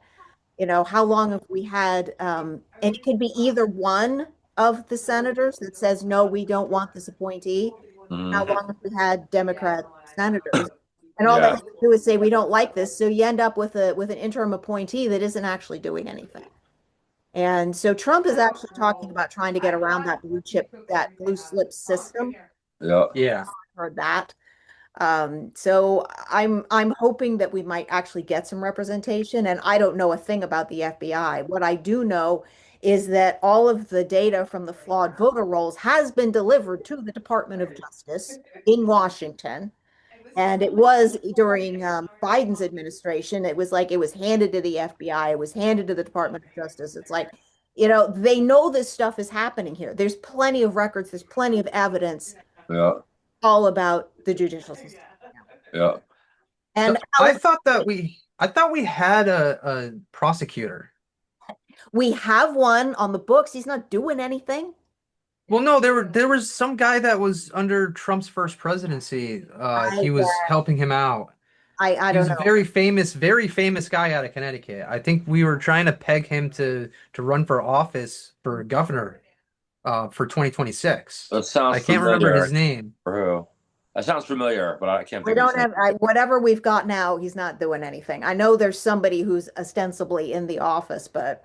how long have we had? And it could be either one of the senators that says, no, we don't want this appointee. How Mhm. long have we had Democrat senators? And all they Yeah. have to do is say, we don't like this. So you end up with an interim appointee that isn't actually doing anything. And so Trump is actually talking about trying to get around that blue slip system. Yeah. Yeah. Heard that. So I'm hoping that we might actually get some representation. And I don't know a thing about the FBI. What I do know is that all of the data from the flawed voter rolls has been delivered to the Department of Justice in Washington. And it was during Biden's administration. It was like it was handed to the FBI, it was handed to the Department of Justice. It's like, they know this stuff is happening here. There's plenty of records, there's plenty of evidence Yeah. all about the judicial system now. Yeah. And So I thought we had a prosecutor. we have one on the books. He's not doing anything. Well, no, there was some guy that was under Trump's first presidency. He I was helping him out. I He don't was a know. very famous guy out of Connecticut. I think we were trying to peg him to run for office for governor for 2026. That sounds I can't remember familiar. his name. For who? That sounds familiar, but I can't We think of his don't name. have whatever we've got now, he's not doing anything. I know there's somebody who's ostensibly in the office, but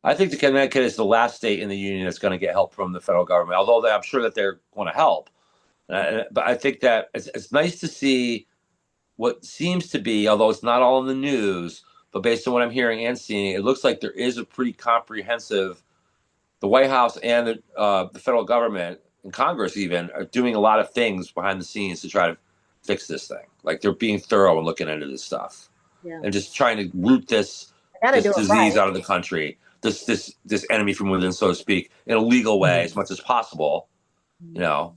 I think the Connecticut is the last state in the union that's going to get help from the federal government, although I'm sure that they're going to help. But I think that it's nice to see what seems to be, although it's not all in the news, but based on what I'm hearing and seeing, it looks like there is a pretty comprehensive. The White House and the federal government and Congress even are doing a lot of things behind the scenes to try to fix this thing. Like they're being thorough and looking into this stuff yeah, and just trying to root I gotta this do it disease right. out of the country, this enemy from within, so to speak, in a legal way Mhm. as much as possible. You know,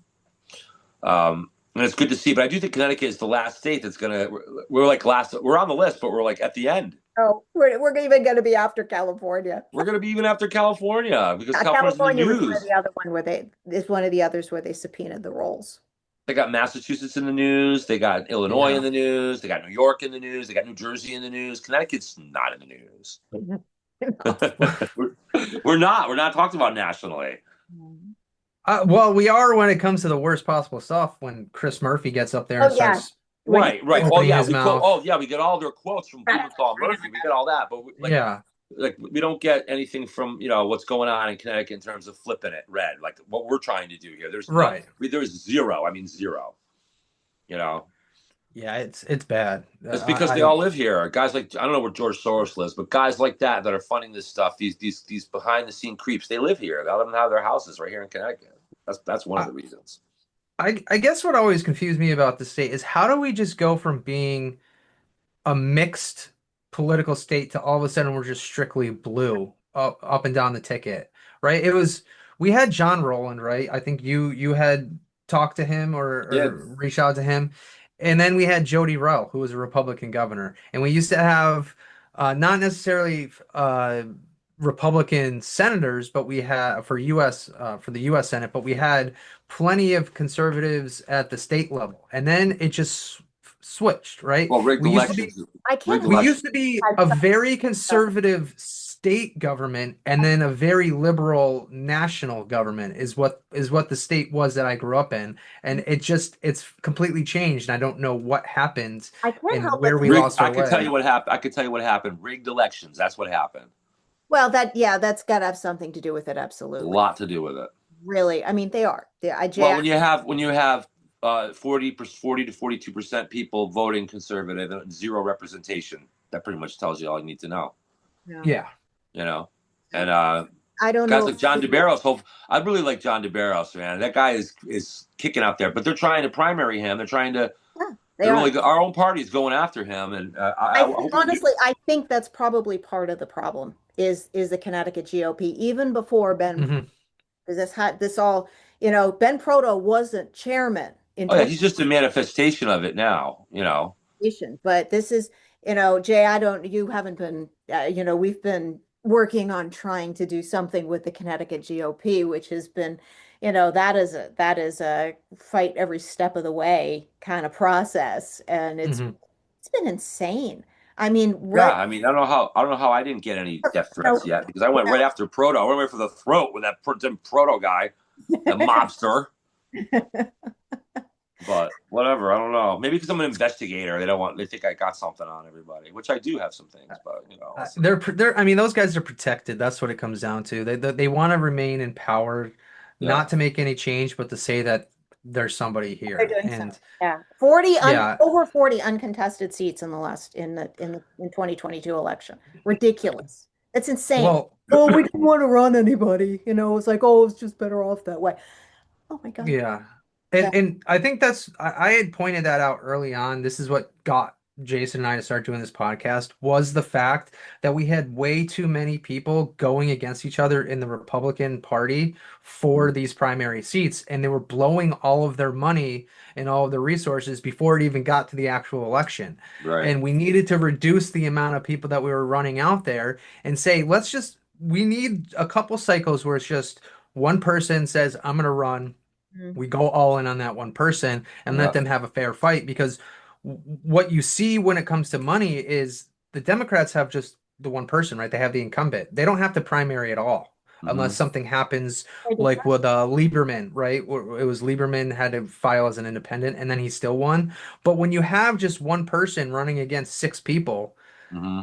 and it's good to see. But I do think Connecticut is the last state that's gonna. We're like last. We're on the list, but we're like at the end. Oh, we're even going to be after California. We're gonna be even after California because California's in the California was one of news. the other one where they is one of the others where they subpoenaed the rolls. They got Massachusetts in the news. They got Illinois in Yeah. the news. They got New York in the news. They got New Jersey in the news. Connecticut's not in the news. we're not. We're not talked about nationally. Well, we are when it comes to the worst possible stuff. When Chris Murphy gets up there and Oh yeah, starts when he, Right, right. Oh opening yeah, his we quote. mouth. Oh yeah, we get all their quotes from Blumenthal and Murphy. We get all that, but Yeah. like we don't get anything from what's going on in Connecticut in terms of flipping it red. Like what we're trying to do here. There's no. Right. There's zero. I mean zero. You know. Yeah, it's bad. It's because they all live here. Guys like I don't know where George Soros lives, but guys like that are funding this stuff. These behind the scene creeps. They live here. They let them have their houses right here in Connecticut. That's one of I, the reasons. I guess what always confused me about the state is how do we just go from being a mixed political state to all of a sudden we're just strictly blue up and down the ticket, right? We had John Rowland, right? I think you had talked to him Yeah. or reached out to him. And then we had Jody Rell, who was a Republican governor. And we used to have not necessarily Republican senators, but we had for the US Senate, but we had plenty of conservatives at the state level. And then it just switched, right? Well, rigged We used to be elections. I Rigged can't we believe used elections. to be I've a very conservative state government and then a very liberal national government is what the state was that I grew up in. And it's completely changed. And I don't know what happened I can't and help but where we think, Rigged. lost I our can tell way. you what happened. I can tell you what happened. Rigged elections. That's what happened. well, that's got to have something to do with it, A absolutely. lot to do with it. Really, I mean, they are. Well, when you have 40 to 42% people voting conservative and zero representation, that pretty much tells you all you need to know. yeah. Yeah. You know, and I don't guys know like John DeBarros. I really like John DeBarros, man. That guy is kicking out there, but they're trying to primary him. They're trying to. yeah, they They're are. really our own party is going after him, and I I think hope we do. honestly, I think that's probably part of the problem is the Connecticut GOP even before Ben, Hmm. because this all, Ben Proto wasn't chairman in Oh yeah, he's just a manifestation of it now. You know. 20, but this is, Jay, you haven't been, we've been working on trying to do something with the Connecticut GOP, which has been, that is a fight every step of the way kind of process, and it's Hmm. it's been insane. I mean, Yeah, what? I mean, I don't know how I didn't get any death threats No, yet because I went right after Proto. I went right for the throat with that Proto guy, the mobster. But whatever, I don't know. Maybe because I'm an investigator, they think I got something on everybody, which I do have some things. But listen. They're I mean those guys are protected. That's what it comes down to. They want to remain in power, Yeah, not to make any change, but to say that there's somebody they're here. doing so. And Yeah. 40 yeah, over 40 uncontested seats in the last in 2022 election. Ridiculous. That's insane. well, Oh, we didn't want to run anybody. It's like, oh, it's just better off that way. Oh my God. yeah. Yeah. And I think I had pointed that out early on. This is what got Jason and I to start doing this podcast was the fact that we had way too many people going against each other in the Republican Party for these primary seats, and they were blowing all of their money and all of their resources before it even got to the actual election. right. And we needed to reduce the amount of people that we were running out there and say, we need a couple cycles where it's just one person says, I'm going to run. Mhm. We go all in on that one person and let Yeah. them have a fair fight because what you see when it comes to money is the Democrats have just the one person, right? They have the incumbent. They don't have to primary at all unless Hmm. something happens like with Lieberman, right? Where it was Lieberman had to file as an independent and then he still won. But when you have just one person running against six people, Hmm.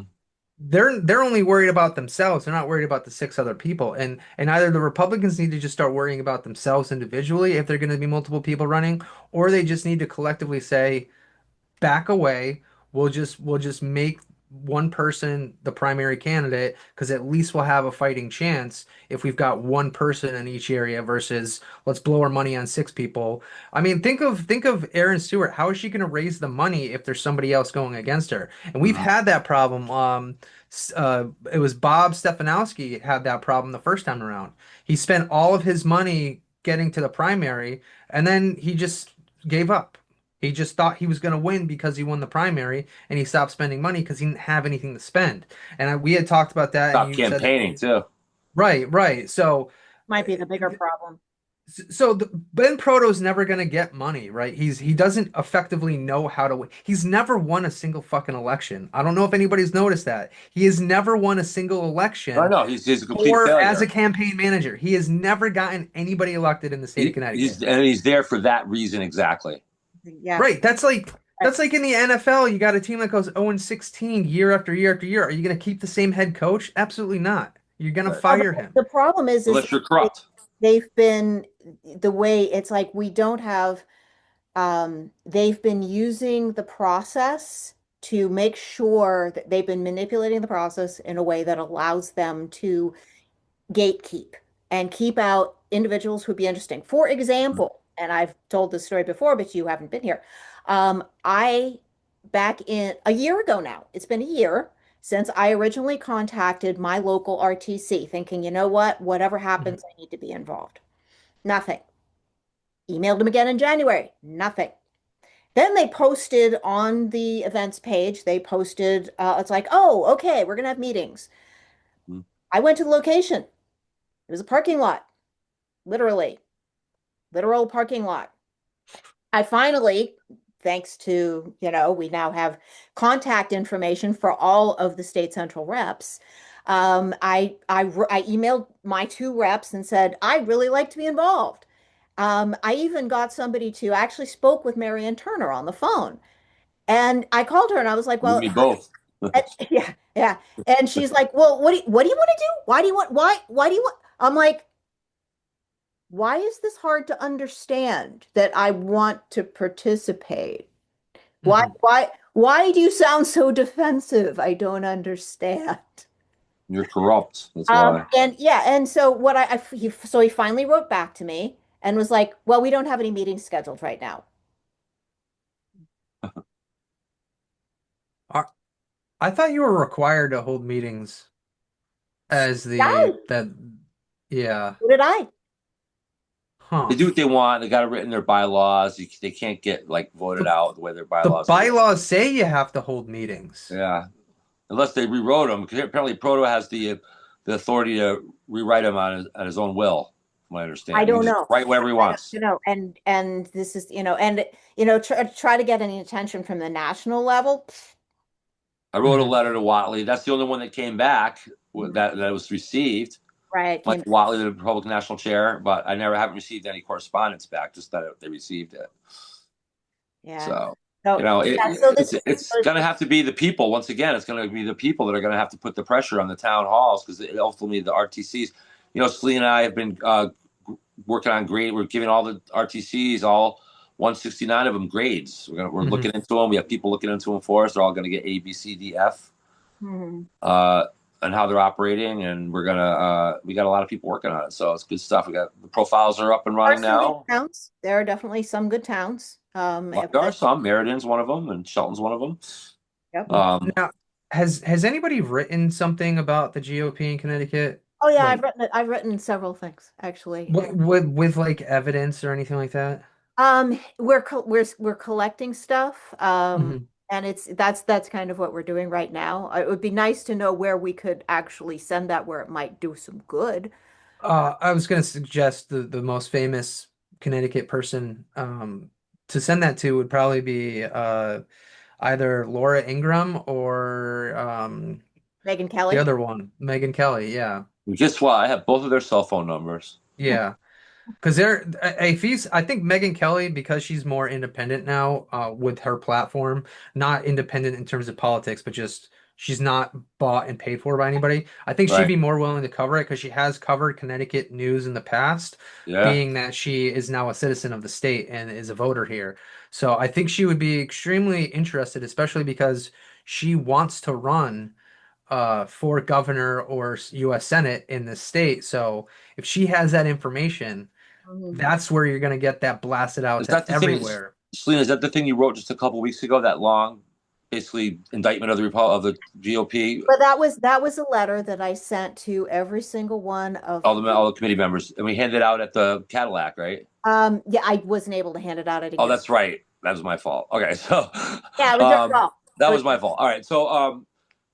they're only worried about themselves. They're not worried about the six other people. And either the Republicans need to just start worrying about themselves individually if they're going to be multiple people running, or they just need to collectively say, back away. We'll just make one person the primary candidate because at least we'll have a fighting chance if we've got one person in each area versus let's blow our money on six people. I mean, think of Aaron Stewart. How is she going to raise the money if there's somebody else going against her? And we've Hmm. had that problem. It was Bob Stefanowski had that problem the first time around. He spent all of his money getting to the primary, and then he just gave up. He just thought he was going to win because he won the primary, and he stopped spending money because he didn't have anything to spend. And we had talked about that, and Stop you said that, campaigning too. right, right. So, Might be the bigger problem. Ben Proto's never going to get money, right? He doesn't effectively know how to win. He's never won a single fucking election. I don't know if anybody's noticed that. He has never won a single I election know he's a complete or as a failure. campaign manager. He has never gotten anybody elected in the state of Connecticut. He's there for that reason exactly. Yeah. Right. That's like in the NFL, you got a team that goes 0-16 year after year after year. Are you going to keep the same head coach? Absolutely not. You're going to Right. Well, fire him. the problem is Unless you're corrupt. they've been the way it's like we don't have they've been using the process to make sure that they've been manipulating the process in a way that allows them to gatekeep and keep out individuals who'd be interesting. For example, and I've told this story before, but you haven't been here. I back in a year ago now, it's been a year since I originally contacted my local RTC thinking, you know what, whatever Mhm. happens, I need to be involved. Nothing. Emailed them again in January. Nothing. Then they posted on the events page, they posted, it's like, oh, okay, we're going to have meetings. Mhm. I went to the location. It was a parking lot, literally, literal parking lot. I finally, thanks to, we now have contact information for all of the state central reps. I emailed my two reps and said, I'd really like to be involved. I even got somebody to actually spoke with Marianne Turner on the phone. And I called her and I was like, You well, me both. yeah, yeah. And she's like, well, what do you want to do? Why do you want? I'm like, why is this hard to understand that I want to participate? Why, Mhm. why, why do you sound so defensive? I don't understand. You're corrupt. That's why. And yeah, and so he finally wrote back to me and was like, well, we don't have any meetings scheduled right now. I I thought you were required to hold meetings as Yeah, the that yeah. so did I. They Huh. do what they want. They got it written in their bylaws. They can't get like voted The out the way their the bylaws are. bylaws say you have to hold meetings. Yeah, unless they rewrote them. Because apparently, Proto has the authority to rewrite them on his own will. From what I I understand, he can don't just know. write whatever he I don't, wants. and this is, try to get any attention from the national level. I wrote a Hmm. letter to Watley. That's the only one that came back that was received. Right. Went Came. to Watley, the Republican National Chair, but I haven't received any correspondence back. Just that they received it. Yeah. So So yeah. So this it's going to have to be the people. Once again, it's going to be the people that are going to have to put the pressure on the town halls because ultimately the RTCs. Celine and I have been working on grade. We're giving all the RTCs, all 169 of them, grades. We're Hmm. looking into them. We have people looking into them for us. They're all going to get A, B, C, D, F, Mhm. uh, and how they're operating. And we got a lot of people working on it. So it's good stuff. We got the profiles are up and There are running some good now. towns. There are definitely some good towns. There are some. Meriden one of them, and Shelton's one of them. Yep. Now, has anybody written something about the GOP in Connecticut? Oh yeah, Like I've written several things actually. with like evidence or anything like that? We're collecting stuff. Hmm. And that's kind of what we're doing right now. It would be nice to know where we could actually send that where it might do some good. I was going to suggest the most famous Connecticut person to send that to would probably be either Laura Ingraham or Megan the Kelly. other one, Megyn Kelly. Yeah, Guess what? I have both of their cell phone numbers. yeah. Because if he's, I think Megyn Kelly, because she's more independent now, with her platform, not independent in terms of politics, but just she's not bought and paid for by anybody. I think she'd Right. be more willing to cover it because she has covered Connecticut news in the past, Yeah. being that she is now a citizen of the state and is a voter here. So I think she would be extremely interested, especially because she wants to run for governor or U.S. Senate in the state. So if she has that information, Mhm. that's where you're going to get that blasted out Is to that the thing, everywhere. Selena? Is that the thing you wrote just a couple weeks ago? That long, basically indictment of the GOP, But that was a letter that I sent to every single one of all the committee members, and we handed out at the Cadillac, right? yeah, I wasn't able to hand it out. I didn't Oh, get. that's right. That was my fault. Okay, so Yeah, it was your um, fault. that It was was my fault. All right, so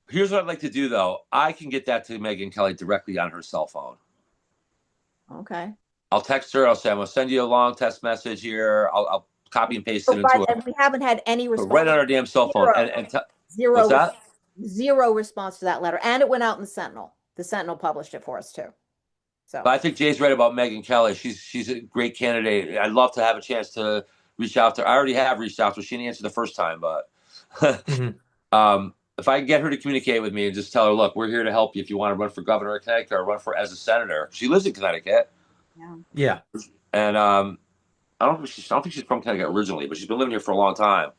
here's what I'd like to do though. I can get that to Megyn Kelly directly on her cell phone. okay. I'll text her. I'll say I'm gonna send you a long text message here. I'll copy and paste So it into far, a and we haven't had any right response. on our damn cell phone. Zero, What's zero, that? zero response to that letter, and it went out in the Sentinel. The Sentinel published it for us too. So But I think Jay's right about Megyn Kelly. She's a great candidate. I'd love to have a chance to reach out to her. I already have reached out to her. She didn't answer the first time, but Hmm. if I can get her to communicate with me and just tell her, look, we're here to help you if you want to run for governor of Connecticut or run for as a senator. She lives in Connecticut, yeah. Yeah. and I don't think she's from Connecticut originally, but she's been living here for a long time.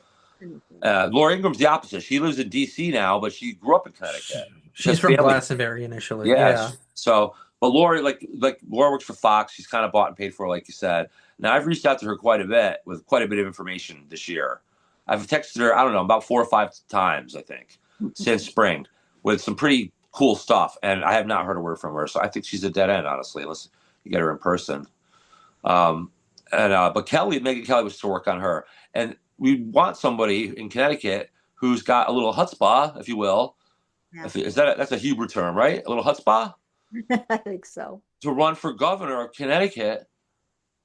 Laura Ingram's the opposite. She lives in D.C. now, but she grew up in Connecticut. She She's has from family. Glastonbury initially. Yeah. Yes. So, but Laura, like Laura works for Fox. She's kind of bought and paid for, like you said. Now I've reached out to her quite a bit with quite a bit of information this year. I've texted her, I don't know, about 4 or 5 times, I think, since spring, with some pretty cool stuff, and I have not heard a word from her. So I think she's a dead end, honestly, unless you get her in person. Um, but Megyn Kelly was to work on her, and we want somebody in Connecticut who's got a little chutzpah, if you will. Yeah. That's a Hebrew term, right? A little chutzpah I think so. to run for governor of Connecticut.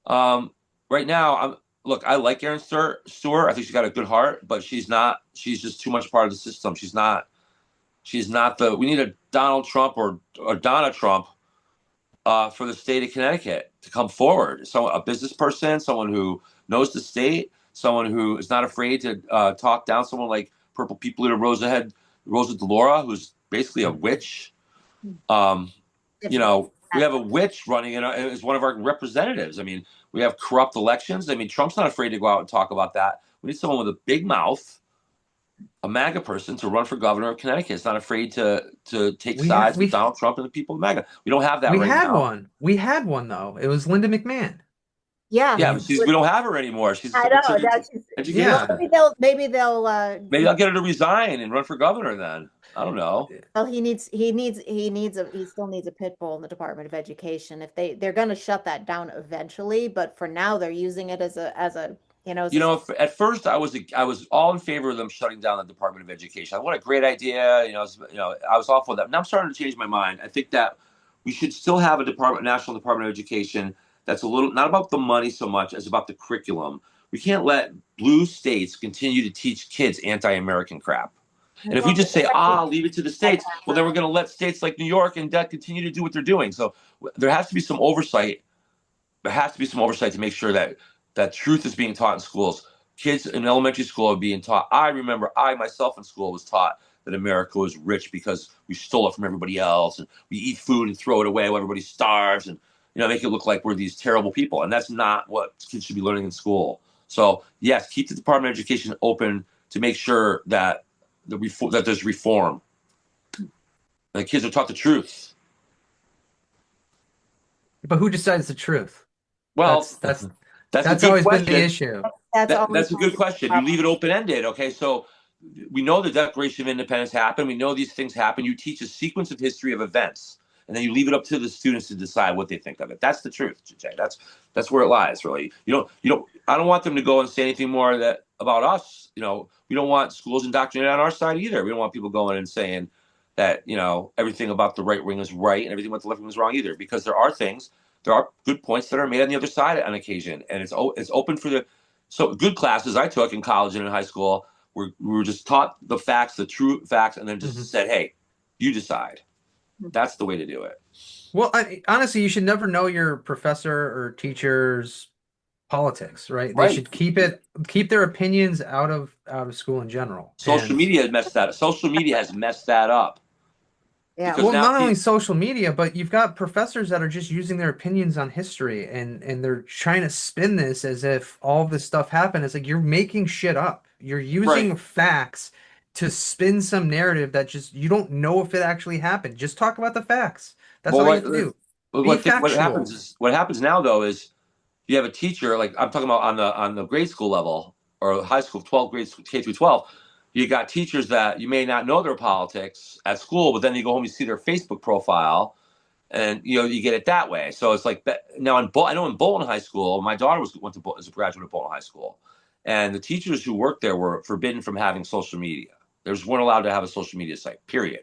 Um, right now, look. I like Aaron Stewart. I think she's got a good heart, but she's not. She's just too much part of the system. She's not. She's not the. We need a Donald Trump or Donna Trump for the state of Connecticut to come forward. So a business person, someone who knows the state, someone who is not afraid to talk down someone like Purple People Eater Rosa DeLaura, who's basically a witch. Um, we have a witch running as one of our representatives. I mean, we have corrupt elections. I mean, Trump's not afraid to go out and talk about that. We need someone with a big mouth, a MAGA person, to run for governor of Connecticut. It's not afraid to take We ha sides with Donald Trump and the people of MAGA. We don't have that we right had now. one. We had one though. It was Linda McMahon. Yeah. Yeah, but And we don't have her anymore. She's I know. Secretary of Well, yeah, Education. maybe they'll Maybe I'll get her to resign and run for governor then. I don't know. well, he still needs a pit bull in the Department of Education. If they're going to shut that down eventually, but for now they're using it as a At first I was all in favor of them shutting down the Department of Education. What a great idea. I was all for that. Now I'm starting to change my mind. I think that we should still have a National Department of Education that's a little not about the money so much as about the curriculum. We can't let blue states continue to teach kids anti-American crap. And if we just say, leave it to the states, well, then we're going to let states like New York and that continue to do what they're doing. So there has to be some oversight. There has to be some oversight to make sure that truth is being taught in schools. Kids in elementary school are being taught. I remember I myself in school was taught that America was rich because we stole it from everybody else, and we eat food and throw it away while everybody starves, and make it look like we're these terrible people. And that's not what kids should be learning in school. So yes, keep the Department of Education open to make sure that that there's reform. And the kids are taught the truth. But who decides the truth? Well, That's that's that's a that's good always been the question. issue. That's always That's a good been the question. You leave problem. it open ended. Okay, so we know the Declaration of Independence happened. We know these things happen. You teach a sequence of history of events, and then you leave it up to the students to decide what they think of it. That's the truth, Jay. That's where it lies, really. You don't. I don't want them to go and say anything more that about us. We don't want schools indoctrinated on our side either. We don't want people going and saying that everything about the right wing is right and everything about the left wing is wrong either, because there are good points that are made on the other side on occasion, and it's open for the so good classes I took in college and in high school. We were just taught the facts, the true facts, and then just said, "Hey, you decide." That's the way to do it. Well, honestly, you should never know your professor or teacher's politics, right? They Right. should keep their opinions out of school in general. Social And media has messed that up. Social media has messed that up Yeah. because well, now not only social media, but you've got professors that are just using their opinions on history and they're trying to spin this as if all of this stuff happened. It's like you're making shit up. You're right. using facts to spin some narrative that just you don't know if it actually happened. Just talk about the facts. That's Well, all you have to do. Be what factual. happens now though is you have a teacher, like I'm talking about on the grade school level or high school, 12th grade K through 12. You got teachers that you may not know their politics at school, but then you go home, you see their Facebook profile, and you get it that way. So it's like now I know in Bolton High School, my daughter went to as a graduate of Bolton High School, and the teachers who worked there were forbidden from having social media. They just weren't allowed to have a social media site. Period.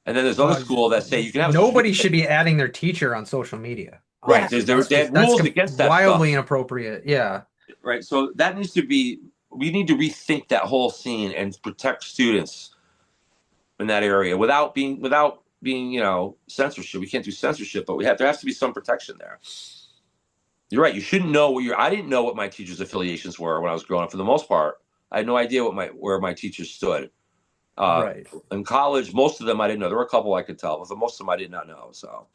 And then there's other Well, schools that say you can have a social nobody media site. should be adding their teacher on social media. Right. Honestly, They had that's rules against that wildly stuff. inappropriate. Yeah. Right. So that needs to be. We need to rethink that whole scene and protect students in that area without being censorship. We can't do censorship, but there has to be some protection there. You're right. You shouldn't know I didn't know what my teachers' affiliations were when I was growing up. For the most part, I had no idea where my teachers stood. Uh, Right. in college, most of them I didn't know. There were a couple I could tell, but for most of them I did not know. So,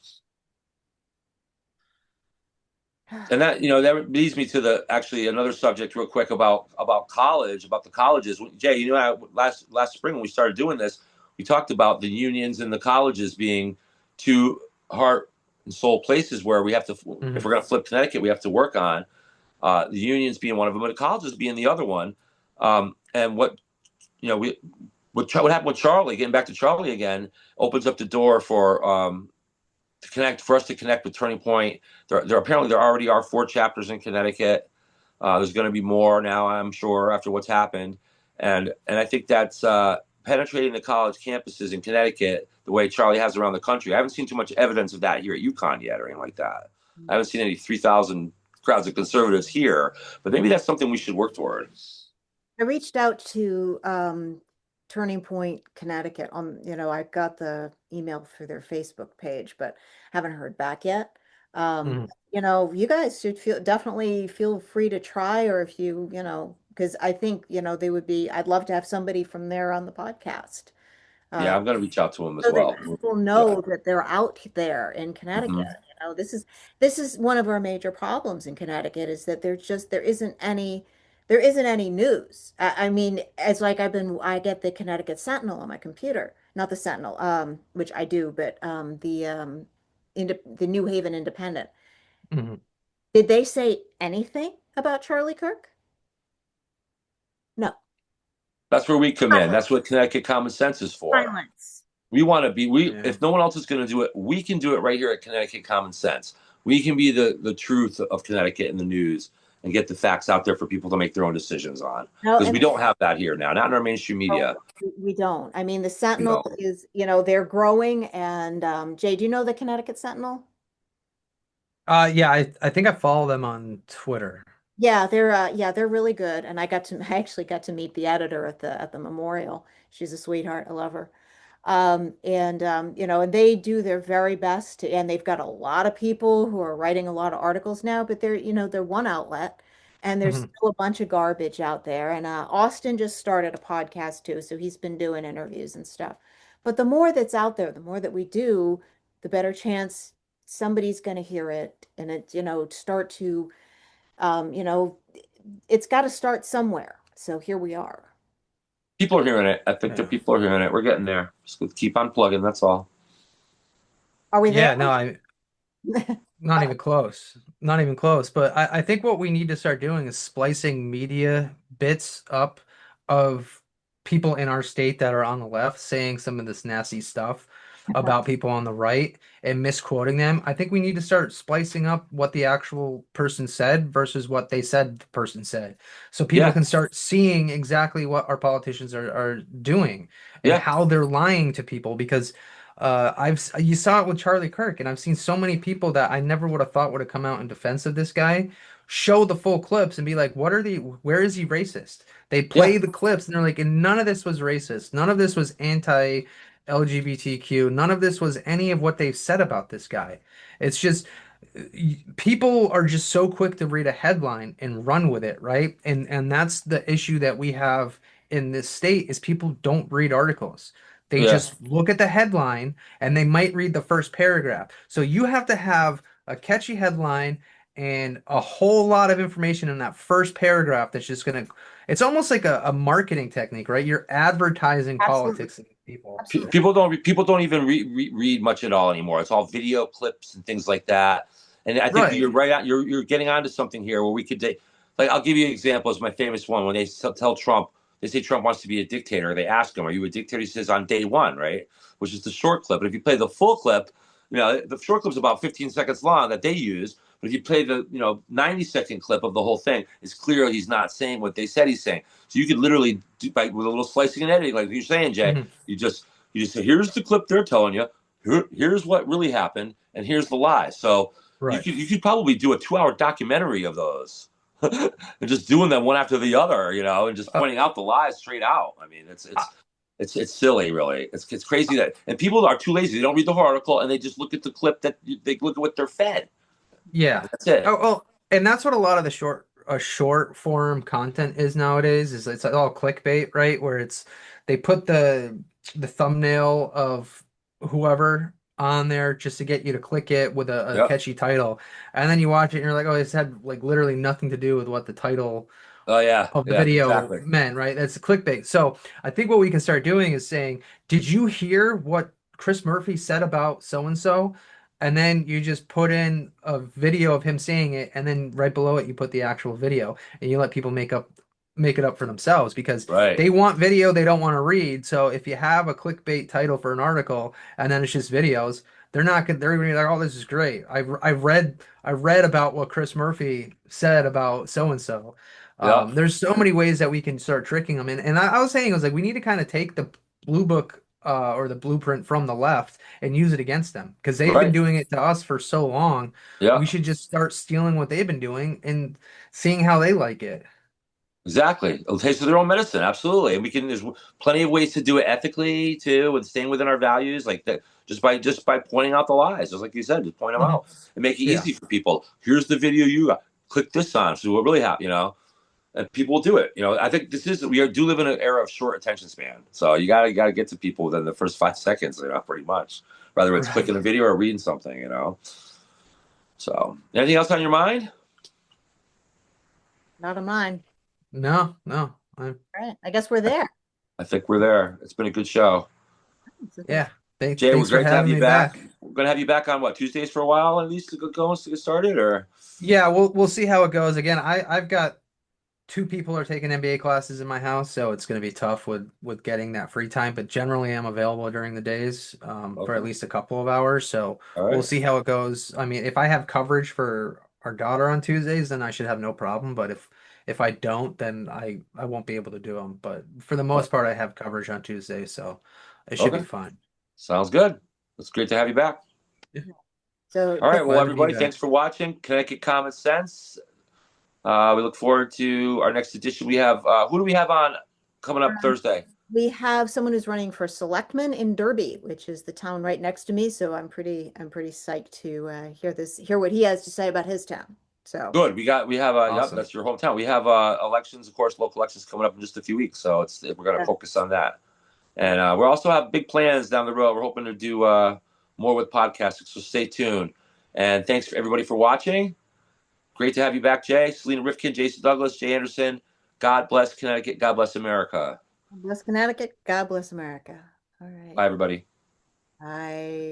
and that leads me to actually another subject real quick about college, about the colleges. Jay, last spring when we started doing this, we talked about the unions and the colleges being two heart and soul places where we have to, if we're going to flip Connecticut, we have to work on the unions being one of them, but the colleges being the other one. And what happened with Charlie? Getting back to Charlie again, opens up the door for us to connect with Turning Point. Apparently there already are 4 chapters in Connecticut. There's going to be more now, I'm sure, after what's happened, and I think that's penetrating the college campuses in Connecticut the way Charlie has around the country. I haven't seen too much evidence of that here at UConn yet, or anything like that. I haven't seen any 3,000 crowds of conservatives here, but maybe that's something we should work toward. I reached out to Turning Point, Connecticut I got the email through their Facebook page, but haven't heard back yet. Mhm. You guys should definitely feel free to try, or if because I think, I'd love to have somebody from there on the podcast. Yeah, Uh, I'm going to reach out to him as so that well. people know that they're out there in Connecticut. Mhm. This is one of our major problems in Connecticut is that there isn't any news. I mean, it's like I get the Connecticut Sentinel on my computer, not the Sentinel, which I do, but the New Haven Independent. Mhm. Did they say anything about Charlie Kirk? No. That's where we come in. That's what Connecticut Common Sense is for. Silence. We want to be Yeah. if no one else is going to do it, we can do it right here at Connecticut Common Sense. We can be the truth of Connecticut in the news and get the facts out there for people to make their own decisions on. No, Because and we don't have that here now, not in our mainstream media. we don't. I mean, the You Sentinel know, is, they're growing. And Jay, do you know the Connecticut Sentinel? Yeah, I think I follow them on Twitter. Yeah, they're really good. And I actually got to meet the editor at the memorial. She's a sweetheart. I love her. And they do their very best to, and they've got a lot of people who are writing a lot of articles now, but they're one outlet, and there's Mhm. still a bunch of garbage out there. And Austin just started a podcast too, so he's been doing interviews and stuff. But the more that's out there, the more that we do, the better chance somebody's going to hear it, and start to, um, you know, it's got to start somewhere. So here we are. People are hearing it. I think the Yeah. people are hearing it. We're getting there. Just keep on plugging. That's all. Are we there? Yeah, no, not even close. Not even close. But I think what we need to start doing is splicing media bits up of people in our state that are on the left saying some of this nasty stuff about people on the right and misquoting them. I think we need to start splicing up what the actual person said versus what they said the person said. So people Yeah, can start seeing exactly what our politicians are doing and yeah, how they're lying to people because you saw it with Charlie Kirk, and I've seen so many people that I never would have thought would have come out in defense of this guy, show the full clips and be like, where is he racist? They yeah, play the clips and they're like, and none of this was racist. None of this was anti-LGBTQ. None of this was any of what they've said about this guy. It's just people are just so quick to read a headline and run with it, right? And that's the issue that we have in this state is people don't read articles. They yeah, just look at the headline and they might read the first paragraph. So you have to have a catchy headline and a whole lot of information in that first paragraph that's just gonna, it's almost like a marketing technique, right? You're advertising Absolutely. politics to people. Absolutely. People don't even read much at all anymore. It's all video clips and things like that. And I think you're Right. right. You're getting onto something here where we could like I'll give you an example. It's my famous one when they tell Trump they say Trump wants to be a dictator. They ask him, "Are you a dictator?" He says, "On day one," right? Which is the short clip. But if you play the full clip, the short clip's about 15 seconds long that they use. But if you play the 90-second clip of the whole thing, it's clear he's not saying what they said he's saying. So you could literally do with a little slicing and editing, like you're saying, Jay. Mhm. You just say, here's the clip they're telling you. Here's what really happened, and here's the lie. So Right. you could probably do a 2-hour documentary of those, and just doing them one after the other, and just Uh, pointing out the lies straight out. I mean, it's uh, it's it's silly, really. It's crazy that and people are too lazy. They don't read the whole article and they just look at the clip that they look at what they're fed. yeah. That's it. Oh, well, and that's what a lot of the short form content is nowadays, is it's all clickbait, right? Where it's they put the thumbnail of whoever on there just to get you to click it with a Yep. catchy title. And then you watch it and you're like, oh, this had like literally nothing to do with what the title Oh yeah. of the Yeah. video Exactly. meant, right? That's clickbait. So I think what we can start doing is saying, did you hear what Chris Murphy said about so and so? And then you just put in a video of him saying it, and then right below it you put the actual video, and you let people make it up for themselves because Right. they want video, they don't want to read. So if you have a clickbait title for an article and then it's just videos, they're gonna be like, oh, this is great. I read about what Chris Murphy said about so and so. Yep. There's so many ways that we can start tricking them. And I was saying, I was like, we need to kind of take the blue book or the blueprint from the left and use it against them because they've been Right. doing it to us for so long. We Yep. should just start stealing what they've been doing and seeing how they like it. Exactly. A taste of their own medicine. Absolutely. And we can, there's plenty of ways to do it ethically too, and staying within our values like that, just by pointing out the lies, just like you said, just point them Mhm. out and make it Yeah. easy for people. Here's the video you got. Click this on. So what really happened, and people will do it. I think do live in an era of short attention span. So you gotta get to people within the first 5 seconds, pretty much. Whether it's Right. clicking a video or reading something. So anything else on your mind? Not of mine. No, no. All right. I guess we're there. I think we're there. It's been a good show. So thank Yeah. you. Jay, we're Thanks for great to have having you me back. back. We're gonna have you back on what, Tuesdays for a while at least to get started, or Yeah, we'll see how it goes. Again, I've got two people are taking MBA classes in my house, so it's going to be tough with getting that free time. But generally, I'm available during the days for at okay, least a couple of hours. So all we'll right, see how it goes. I mean, if I have coverage for our daughter on Tuesdays, then I should have no problem. But if I don't, then I won't be able to do them. But for the most part, I have coverage on Tuesdays, so it should be okay, fine. sounds good. It's great to have you back. Yeah, So All right, well, glad to be everybody, thanks back. for watching Connecticut Common Sense. We look forward to our next edition. We have who do we have on coming up Thursday? We have someone who's running for selectman in Derby, which is the town right next to me. So I'm pretty psyched to hear what he has to say about his town. So Good. We have yep, Awesome. that's your hometown. We have elections, of course, local elections coming up in just a few weeks. So we're going to yeah. focus on that. And we also have big plans down the road. We're hoping to do more with podcasting. So stay tuned. And thanks for everybody for watching. Great to have you back, Jay. Selena Rifkin, Jason Douglas, Jay Anderson. God bless Connecticut. God bless America. God bless Connecticut. God bless America. All right. Bye, everybody. Bye.